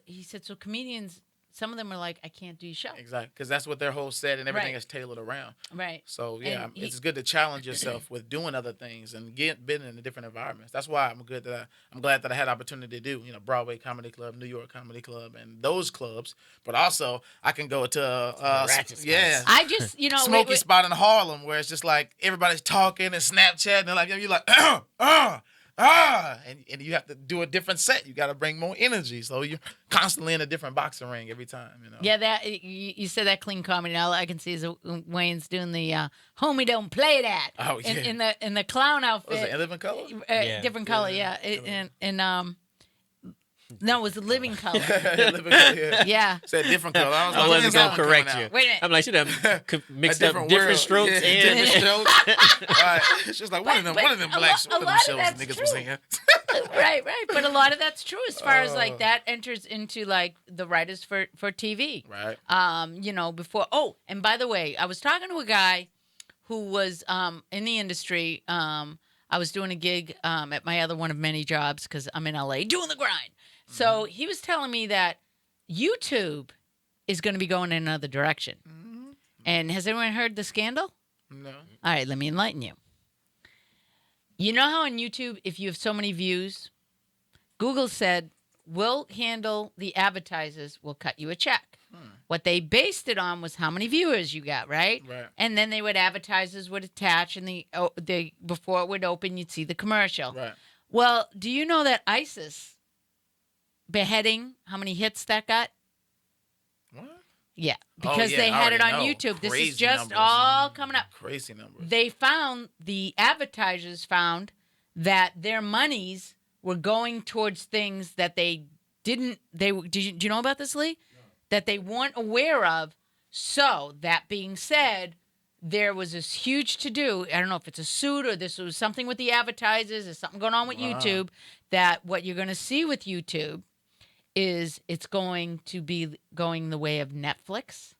he said, so comedians, some of them are like, I can't do your show. Exactly, because that's what their whole set and everything is tailored around. Right. So yeah, it's good to challenge yourself with doing other things and being in different environments. That's why I'm glad that I had opportunity to do Broadway Comedy Club, New York Comedy Club, and those clubs. But also I can go to I just smoky spot in Harlem where it's just like everybody's talking and Snapchatting and like you're like and you have to do a different set. You got to bring more energy, so you're constantly in a different boxing ring every time. Yeah, that you said that clean comedy. All I can see is Wayne's doing the "Homie Don't Play That." Oh yeah. In the clown outfit. Was it a different color? Different color, yeah. No, it was a living color. Living color, yeah. Said different color. I wasn't gonna correct you. Wait a minute. I'm like, should have mixed up different strokes and different strokes. Right. It's just like one of them blacks, one of them shows niggas was in. Right. But a lot of that's true as far as like that enters into like the writers for TV. Right. Before. Oh, and by the way, I was talking to a guy who was in the industry. I was doing a gig at my other one of many jobs because I'm in LA doing the grind. So he was telling me that YouTube is going to be going in another direction. Mm-hmm. And has anyone heard the scandal? No. All right, let me enlighten you. You know how on YouTube, if you have so many views, Google said, we'll handle the advertisers, we'll cut you a check. What they based it on was how many viewers you got, right? Right. And then advertisers would attach, and before it would open, you'd see the commercial. Right. Well, do you know that ISIS beheading, how many hits that got? What? Yeah, because they had it on YouTube. This is just numbers. all coming up. Crazy numbers. The advertisers found that their monies were going towards things that do you know about this, Lee? No. That they weren't aware of. So, that being said, there was this huge to-do. I don't know if it's a suit or this was something with the advertisers. There's something going on with YouTube, that what you're going to see with YouTube is it's going to be going the way of Netflix.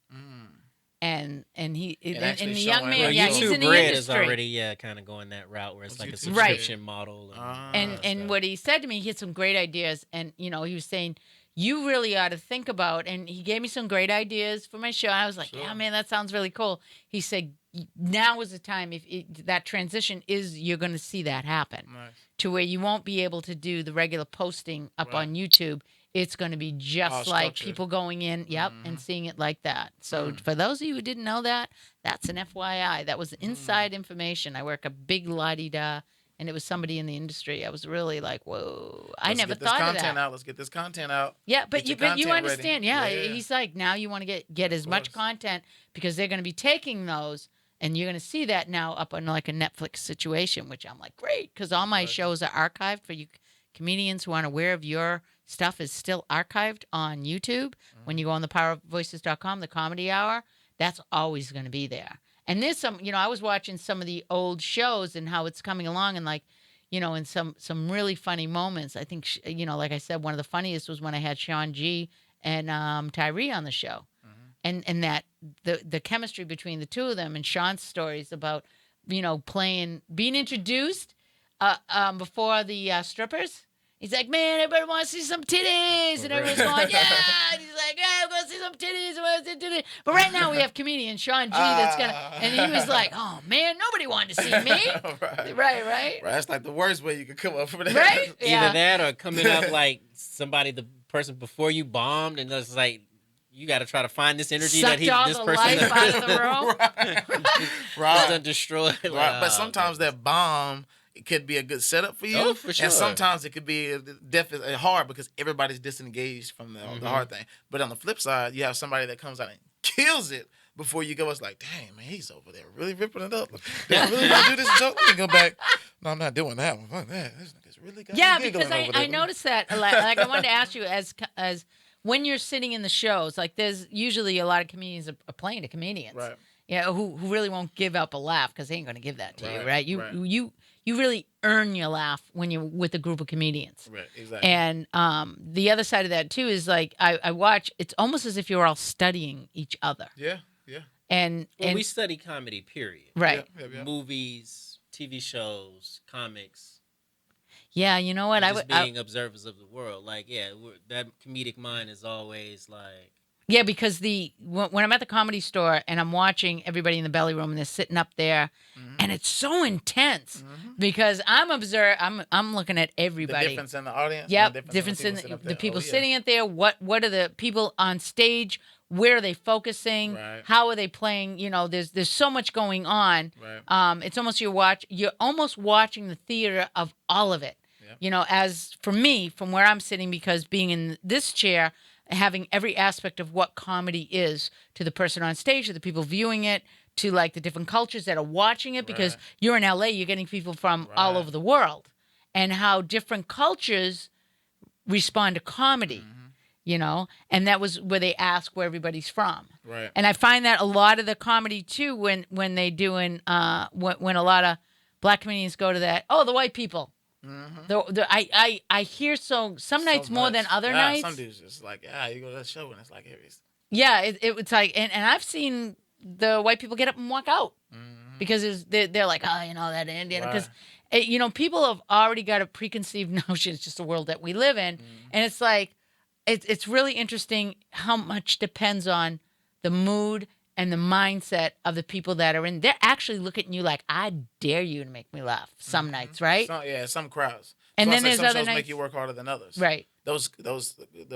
And the young man, he's in the Red industry. is already kind of going that route where it's like a subscription model. And what he said to me, he had some great ideas. And, he was saying, you really ought to think about. And he gave me some great ideas for my show. I was like, Sure. yeah, man, that sounds really cool. He said, now is the time. If that transition is, you're going to see that happen Nice. to where you won't be able to do the regular posting up Right. on YouTube. It's going to be just All like structured. people going in, and seeing it like that. So for those of you who didn't know that, that's an FYI. That was inside information. I work a big la-di-da, and it was somebody in the industry. I was really like, whoa. I never thought of that. Let's get this content out. Yeah, but Get you your but you content understand. ready. Yeah, he's like, now you want to get as much course. content because they're going to be taking those, and you're going to see that now up on like a Netflix situation, which I'm like, great, because all my shows are archived for you comedians who aren't aware of your stuff is still archived on YouTube. When you go on the powervoices.com, the comedy hour, that's always going to be there. And there's some, I was watching some of the old shows and how it's coming along, and like, in some really funny moments. I think, like I said, one of the funniest was when I had Sean G and Tyree on the show. And that the chemistry between the two of them, and Sean's stories about, being introduced before the strippers. He's like, man, everybody wants to see some titties. And everyone's going, yeah. And he's like, yeah, I'm going to see some titties. I want to see titties. But right now we have comedian Sean G that's going to, and he was like, oh, man, nobody wanted to see me. Right. Right. That's like the worst way you could come up with that. Right? Yeah. Either that or coming up like the person before you bombed, and it's like, you got to try to find this energy Sucked all this the person life out of the room. Right. done destroyed. Like, Right. But oh, sometimes goodness. that bomb, it could be a good setup for you. Oh, for sure. And sometimes it could be definitely hard because everybody's disengaged from the hard thing. But on the flip side, you have somebody that comes out and kills it before you go. It's like, dang, man, he's over there really ripping it up. Did I really want to do this joke? Let me go back. No, I'm not doing that one. Fuck that. This nigga's really got Yeah, me because giggling over I there. noticed that. Like I wanted to ask you, as when you're sitting in the shows, like there's usually a lot of comedians are playing to comedians. Right. Yeah, who really won't give up a laugh because they ain't going to give that to you, right? Right. You really earn your laugh when you're with a group of comedians. Right, exactly. And the other side of that too is like I watch. It's almost as if you're all studying each other. Yeah. And we study comedy, period. right. Yeah. Movies, TV shows, comics. Yeah, you know what? Just being observers of the world. Like, that comedic mind is always like. Yeah, because when I'm at the Comedy Store and I'm watching everybody in the belly room and they're sitting up there, and it's so intense because I'm looking at everybody. The difference in the audience. Yep, and difference in the the people yeah. sitting up there. What are the people on stage? Where are they focusing? Right. How are they playing? There's so much going on. Right. It's almost you're almost watching the theater of all of it. Yep. As for me, from where I'm sitting, because being in this chair, having every aspect of what comedy is to the person on stage, to the people viewing it, to like the different cultures that are watching it, because you're in LA, you're getting people from all over the world, and how different cultures respond to comedy, and that was where they ask where everybody's from. Right. And I find that a lot of the comedy too, when they doing, when a lot of black comedians go to that, the white people. I hear some nights more than other nights. Some dudes just like, you go to that show and it's like, yeah, it's like, and I've seen the white people get up and walk out because they're like, that Indian, because people have already got a preconceived notion. It's just the world that we live in, and it's like, it's really interesting how much depends on the mood and the mindset of the people that are in. They're actually looking at you like, I dare you to make me laugh some nights, right? Some crowds. And then Some there's other shows nights make you work harder than others. Right. Those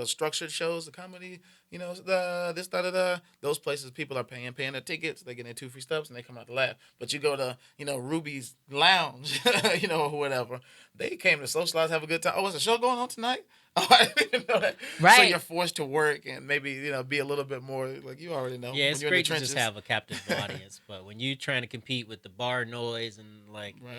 structured shows, the comedy, those places people are paying their tickets, they get their 2 free stubs and they come out to laugh. But you go to, Ruby's Lounge, or whatever. They came to socialize, have a good time. Oh, is a show going on tonight? Oh, I didn't even know that. Right. So you're forced to work and maybe, be a little bit more like you already know. Yeah, it's when you're great in the to just trenches. have a captive audience. But when you're trying to compete with the bar noise and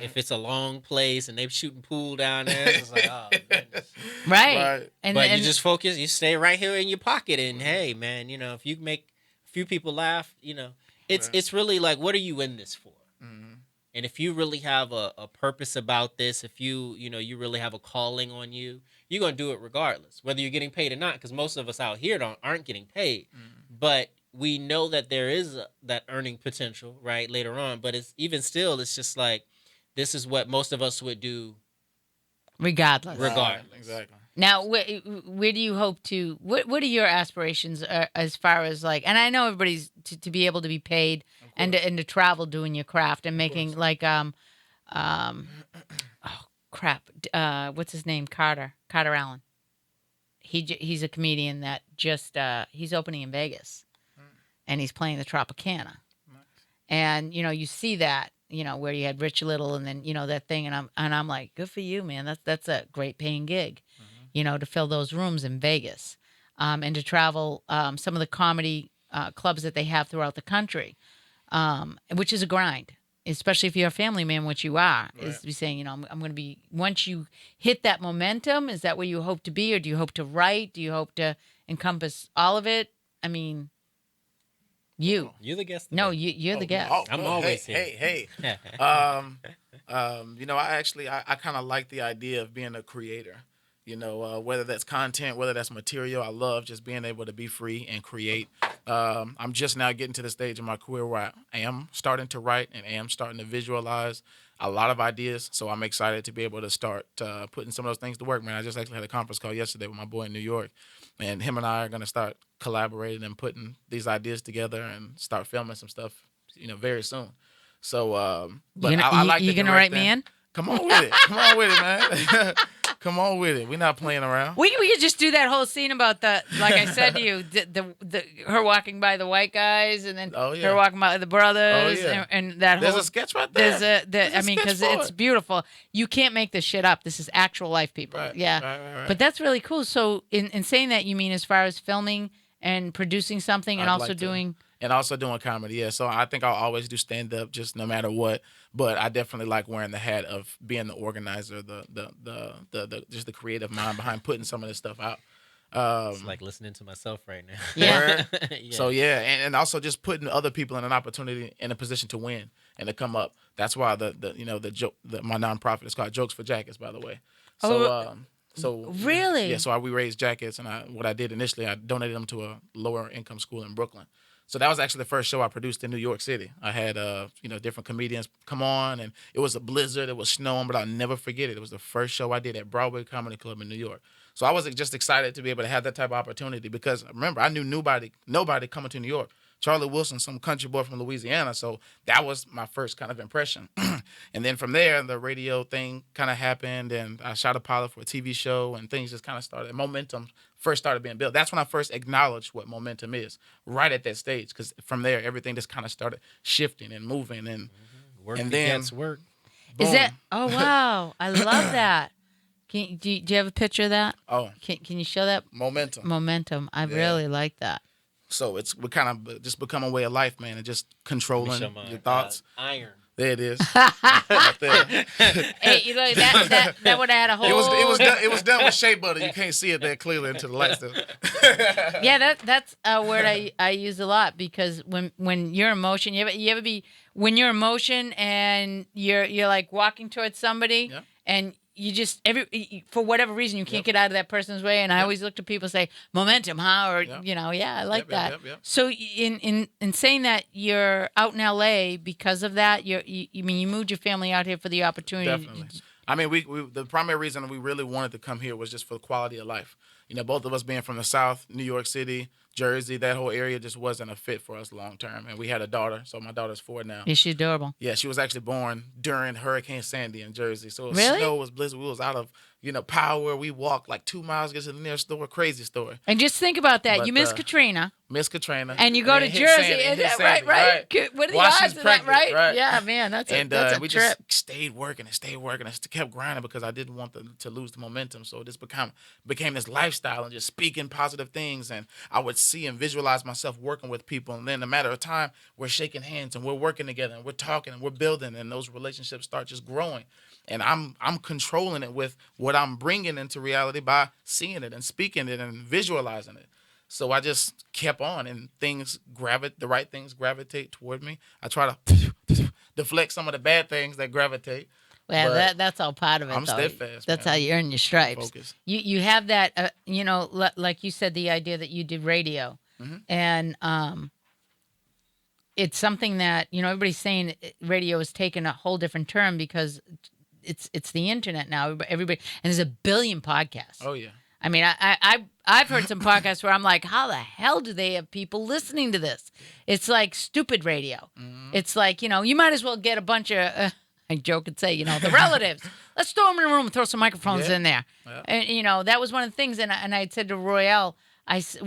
if it's a long place and they're shooting pool down there, it's like, oh, goodness. Right. But you just focus, you stay right here in your pocket. And hey, man, if you make a few people laugh, it's really like, what are you in this for? And if you really have a purpose about this, if you really have a calling on you, you're going to do it regardless, whether you're getting paid or not, because most of us out here aren't getting paid. But we know that there is that earning potential, right, later on. But it's just like, this is what most of us would do regardless. Exactly. Now, where do you hope to? What are your aspirations as far as like? And I know everybody's to be able to be paid and to travel doing your craft and making like oh crap, what's his name? Carter Allen. He's a comedian that just he's opening in Vegas, and he's playing the Tropicana, and you see that where you had Rich Little and then that thing, and I'm like, good for you, man. That's a great paying gig, to fill those rooms in Vegas, and to travel some of the comedy clubs that they have throughout the country, which is a grind. Especially if you're a family man, which you are, is to be saying, I'm going to be, once you hit that momentum, is that where you hope to be? Or do you hope to write? Do you hope to encompass all of it? I mean, you're the guest. No, you're the guest. I'm always here. Hey. I kind of like the idea of being a creator. Whether that's content, whether that's material, I love just being able to be free and create. I'm just now getting to the stage in my career where I am starting to write and am starting to visualize a lot of ideas. So I'm excited to be able to start putting some of those things to work, man. I just actually had a conference call yesterday with my boy in New York, and him and I are going to start collaborating and putting these ideas together and start filming some stuff, very soon. So, but I like you going to write me in? Come on with it. Come on with it, man. Come on with it. We're not playing around. We could just do that whole scene about like I said to you, the her walking by the white guys, and then her walking by the brothers, and that There's whole. A sketch right there. Because it's beautiful. You can't make this shit up. This is actual life, people. Right, yeah, right. But that's really cool. So in saying that, you mean as far as filming and producing something, and also doing. And also doing comedy, yeah. So I think I'll always do stand up, just no matter what. But I definitely like wearing the hat of being the organizer, the just the creative mind behind putting some of this stuff out. It's like listening to myself right now. Yeah. Yeah. So and also just putting other people in an opportunity, in a position to win and to come up. That's why my nonprofit is called Jokes for Jackets, by the way. So. So really, yeah. So we raised jackets, and what I did initially, I donated them to a lower income school in Brooklyn. So that was actually the first show I produced in New York City. I had different comedians come on, and it was a blizzard, it was snowing, but I'll never forget it. It was the first show I did at Broadway Comedy Club in New York. So I was just excited to be able to have that type of opportunity because remember, I knew nobody coming to New York. Charlie Wilson, some country boy from Louisiana. So that was my first kind of impression. And then from there, the radio thing kind of happened, and I shot a pilot for a TV show, and things just kind of started. Momentum first started being built. That's when I first acknowledged what momentum is, right at that stage, because from there, everything just kind of started shifting and moving. And and then work. Boom. Is that? Oh, wow. I love that. Do you have a picture of that? Oh. Can you show that? Momentum. I really like that. So we're kind of just become a way of life, man, and just controlling your thoughts. Iron. There it is. Right there. Hey, that would add a whole. It was done with shea butter. You can't see it there clearly until the lights. Yeah, that's a word I use a lot because when you're emotion, you ever be when you're emotion and you're like walking towards somebody and you just for whatever reason you can't get out of that person's way, and I always look to people and say momentum, huh? Or I like that. So in saying that you're out in LA because of that, you moved your family out here for the opportunity. Definitely. I mean, we the primary reason we really wanted to come here was just for the quality of life. Both of us being from the South, New York City, Jersey, that whole area just wasn't a fit for us long term. And we had a daughter, so my daughter's 4 now. Is she adorable? Yeah, she was actually born during Hurricane Sandy in Jersey. So it was really? Snow, was blizzard. We was out of power. We walked like 2 miles to get to the nearest store. Crazy story. And just think about that. You miss Katrina. Miss Katrina. And you go to Jersey. Right. What are the odds of that, right? Yeah, man, that's a we trip. Just stayed working and kept grinding because I didn't want to lose the momentum. So this became this lifestyle and just speaking positive things. And I would see and visualize myself working with people. And then in a matter of time, we're shaking hands and we're working together and we're talking and we're building. And those relationships start just growing. And I'm controlling it with what I'm bringing into reality by seeing it and speaking it and visualizing it. So I just kept on, and the right things gravitate toward me. I try to deflect some of the bad things that gravitate. Well, that's all part of it. I'm steadfast. That's man. how you earn your stripes. Focus. You have that, like you said, the idea that you did radio, and it's something that everybody's saying radio has taken a whole different turn because it's the internet now. Everybody, and there's a billion podcasts. Oh yeah. I mean, I've heard some podcasts where I'm like, how the hell do they have people listening to this? It's like stupid radio. It's like, you might as well get a bunch of, I joke and say, the relatives. Let's throw them in a room and throw some microphones in there. Yeah. And, that was one of the things. And I had said to Royale, I said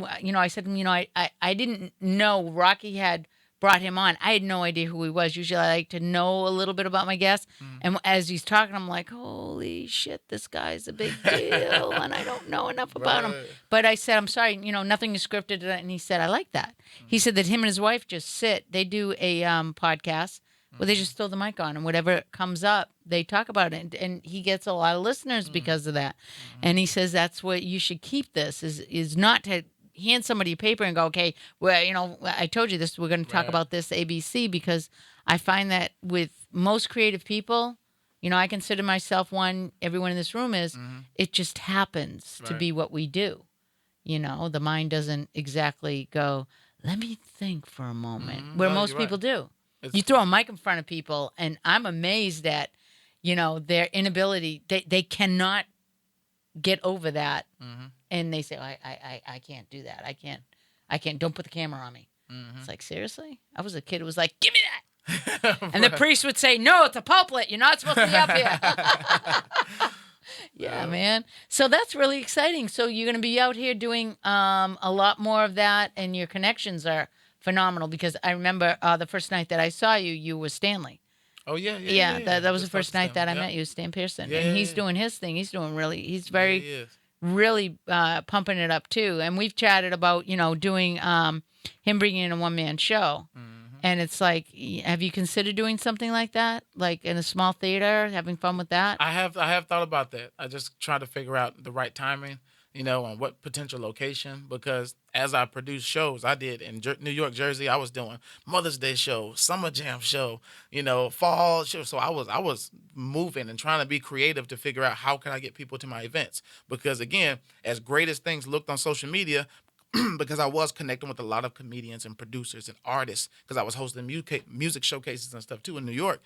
to him, I didn't know Rocky had brought him on. I had no idea who he was. Usually I like to know a little bit about my guests. And as he's talking, I'm like, holy shit, this guy's a big deal. And I don't know enough about him. But I said, I'm sorry, nothing is scripted. And he said, I like that. He said that him and his wife just sit. They do a podcast where they just throw the mic on and whatever comes up, they talk about it. And he gets a lot of listeners because of that. And he says that's what you should keep this is not to hand somebody a paper and go, okay, well, I told you this, we're going to talk about this ABC, because I find that with most creative people, I consider myself one, everyone in this room is, it just happens to be what we do. The mind doesn't exactly go, let me think for a moment, where most people do. You throw a mic in front of people, and I'm amazed at, their inability, they cannot get over that. And they say, I can't do that. I can't, don't put the camera on me. It's like, seriously? I was a kid who was like, give me that. And the priest would say, no, it's a pulpit. You're not supposed to be up here. Yeah, man. So that's really exciting. So you're going to be out here doing a lot more of that, and your connections are phenomenal, because I remember the first night that I saw you, you were Stanley. Oh, yeah. That was the first night that I met you, Stan Pearson. And he's doing his thing. He's doing he's very... really pumping it up too. And we've chatted about, doing him bringing in a one-man show. And it's like, have you considered doing something like that? Like in a small theater, having fun with that? I have thought about that. I just try to figure out the right timing, on what potential location, because as I produce shows, I did in New York, Jersey, I was doing Mother's Day show, Summer Jam show, fall show. So I was moving and trying to be creative to figure out how can I get people to my events. Because again, as great as things looked on social media, because I was connecting with a lot of comedians and producers and artists, because I was hosting music showcases and stuff too in New York.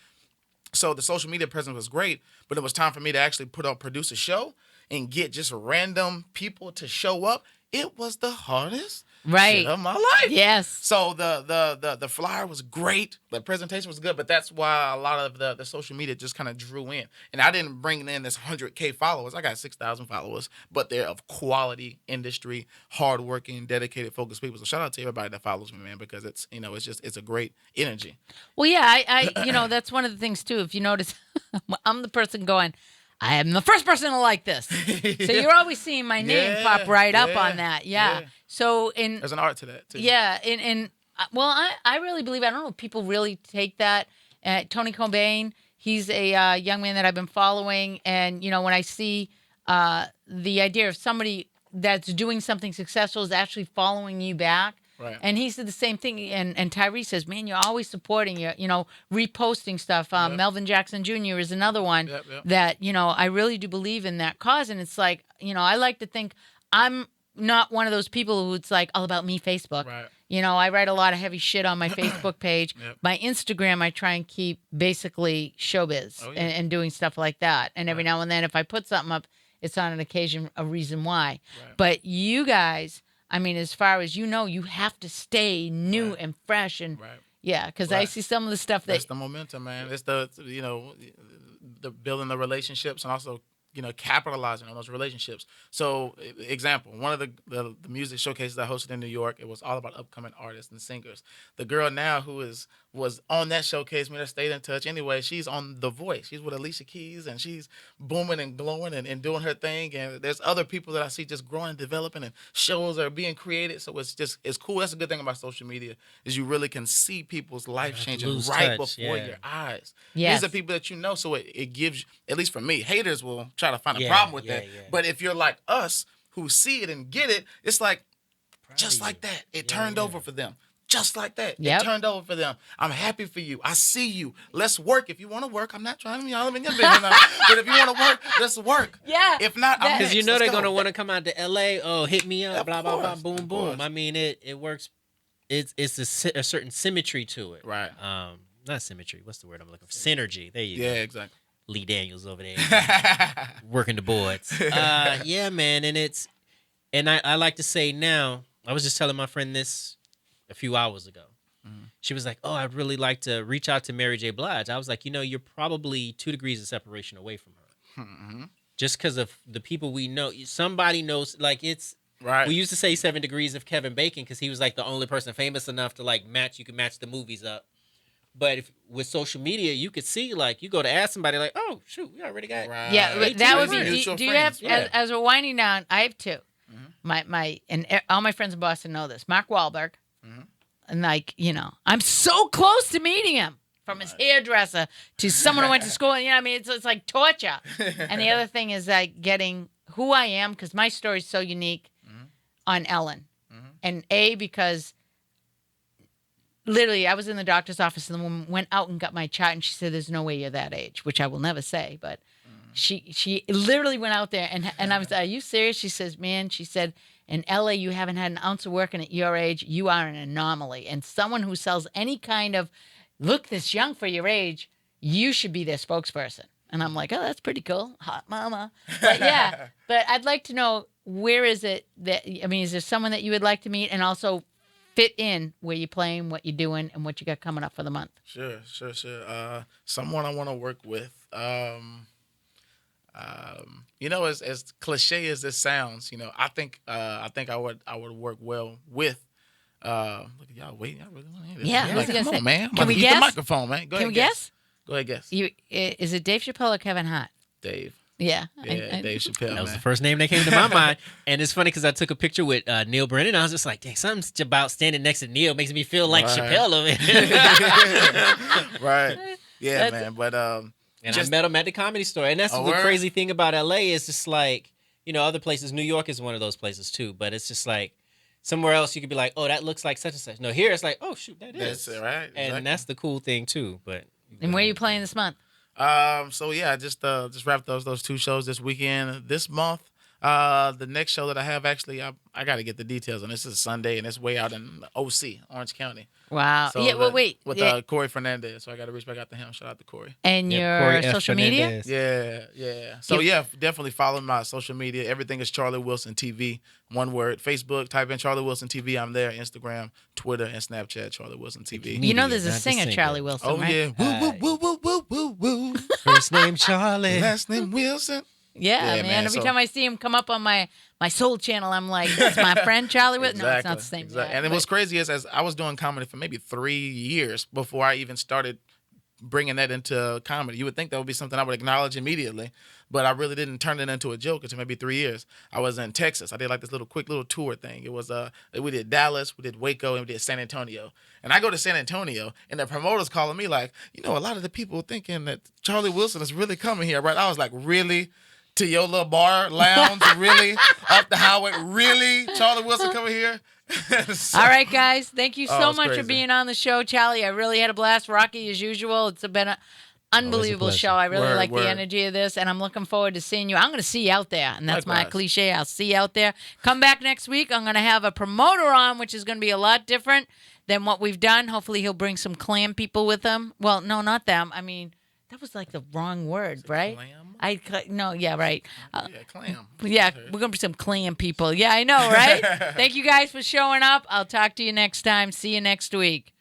So the social media presence was great, but it was time for me to actually produce a show and get just random people to show up. It was the hardest shit of my life. Yes. So the flyer was great, the presentation was good, but that's why a lot of the social media just kind of drew in. And I didn't bring in this 100K followers. I got 6,000 followers, but they're of quality industry, hardworking, dedicated, focused people. So shout out to everybody that follows me, man, because it's it's a great energy. Well, yeah, I that's one of the things too. If you notice, I'm the person going, I am the first person to like this. So you're always seeing my name pop right up on that. Yeah. So there's an art to that too. Yeah. Well, I really believe, I don't know if people really take that. Tony Cobain, he's a young man that I've been following. And, when I see the idea of somebody that's doing something successful is actually following you back. Right. And he said the same thing. And Tyree says, man, you're always supporting, reposting stuff. Melvin Jackson Jr. is another one that, I really do believe in that cause. And it's like, I like to think I'm not one of those people who it's like all about me Facebook. Right. I write a lot of heavy shit on my Facebook page. My Instagram, I try and keep basically showbiz and doing stuff like that. And every now and then if I put something up, it's on an occasion, a reason why. Right. But you guys, I mean, as far as you have to stay new and fresh and because I see some of the stuff that's the momentum, man. It's the the building the relationships and also capitalizing on those relationships. So, example, one of the music showcases I hosted in New York, it was all about upcoming artists and singers. The girl now who was on that showcase, me that stayed in touch. Anyway, she's on The Voice. She's with Alicia Keys, and she's booming and glowing and doing her thing. And there's other people that I see just growing and developing, and shows are being created. So it's cool. That's a good thing about social media is you really can see people's life changing right before your eyes. Yes. These are people that so it gives, at least for me, haters will try to find a problem with that. Yeah. But if you're like us who see it and get it, it's like just like that. It turned over for them. Just like that. It turned over for them. I'm happy for you. I see you. Let's work. If you want to work, I'm not trying to be all in your business now. But if you want to work, let's work. Yeah. If not, I'm because they're going to want to come out to LA. Oh, hit me up. Blah, blah, blah. Boom, boom. I mean, it works. It's a certain symmetry to it. Right. Not symmetry. What's the word I'm looking for? Synergy. There you go. Yeah, exactly. Lee Daniels over there working the boards. Yeah, man. And it's And I like to say now, I was just telling my friend this a few hours ago. She was like, oh, I'd really like to reach out to Mary J. Blige. I was like, you're probably 2 degrees of separation away from her. Just because of the people we know. Somebody knows, like, it's, Right. we used to say 7 degrees of Kevin Bacon because he was like the only person famous enough to like you could match the movies up. But with social media, you could see, like, you go to ask somebody, like, oh, shoot, we already got. Right. Yeah, but that would be. Mutual Do you have friends. as we're winding down? I have two. All my friends in Boston know this. Mark Wahlberg, and like I'm so close to meeting him. From his hairdresser to someone who went to school, I mean, it's like torture. And the other thing is like getting who I am because my story is so unique on Ellen, and because. Literally, I was in the doctor's office, and the woman went out and got my chart, and she said, "There's no way you're that age," which I will never say, but she literally went out there, and I was, "Are you serious?" She says, "Man," she said, "in LA, you haven't had an ounce of work, and at your age, you are an anomaly. And someone who sells any kind of look this young for your age, you should be their spokesperson." And I'm like, "Oh, that's pretty cool, hot mama." But yeah, but I'd like to know where is it that is there someone that you would like to meet, and also fit in where you're playing, what you're doing, and what you got coming up for the month. Sure. Someone I want to work with. As cliche as this sounds, I think I would work well with. Look at y'all waiting. Y'all really want to hear this? Yeah, Like, come on, man. Can we Eat guess? the microphone, man. Go Can ahead. we guess? Go ahead, guess. Is it Dave Chappelle or Kevin Hart? Dave. Yeah. Dave Chappelle. That was the first name that came to my mind. And it's funny because I took a picture with Neil Brennan. I was just like, dang, something about standing next to Neil makes me feel like Chappelle over here. Right. Yeah, man. But and I met him at the Comedy Store. And that's the crazy thing about LA is just like, other places. New York is one of those places too. But it's just like somewhere else you could be like, oh, that looks like such and such. No, here it's like, oh, shoot, that is. That's it, right. And that's the cool thing too. But and where are you playing this month? So yeah, just wrapped those 2 shows this weekend. This month, the next show that I have, actually, I got to get the details on. This is Sunday, and it's way out in OC, Orange County. Wow. So yeah. Well, wait. With Corey Fernandez, so I got to reach back out to him. Shout out to Corey. And your Corey social media? Yeah. So definitely follow my social media. Everything is Charlie Wilson TV. One word. Facebook, type in Charlie Wilson TV. I'm there. Instagram, Twitter, and Snapchat, Charlie Wilson TV. There's a singer, Charlie Wilson, Oh, right? yeah. Woo. First name Charlie. Last name Wilson. Yeah, man. Every time I see him come up on my Soul channel, I'm like, that's my friend Charlie Wilson. No, it's not the same. Exactly. And what's crazy is, as I was doing comedy for maybe 3 years before I even started bringing that into comedy. You would think that would be something I would acknowledge immediately, but I really didn't turn it into a joke until maybe 3 years. I was in Texas. I did like this quick little tour thing. It was we did Dallas, we did Waco, and we did San Antonio. And I go to San Antonio, and the promoter's calling me like, a lot of the people thinking that Charlie Wilson is really coming here, right? I was like, really? To your little bar lounge, really? Up the highway, really? Charlie Wilson coming here? All right, guys. Thank you so much crazy. for being on the show, Charlie. I really had a blast. Rocky, as usual. It's been an unbelievable show. I really like the energy of this, and I'm looking forward to seeing you. I'm going to see you out there, and that's my cliche. I'll see you out there. Come back next week. I'm going to have a promoter on, which is going to be a lot different than what we've done. Hopefully, he'll bring some clam people with him. Well, no, not them. I mean, that was like the wrong word, right? Clam? Right. Clam. Yeah, we're going to be some clam people. Yeah, I know, right? Thank you guys for showing up. I'll talk to you next time. See you next week.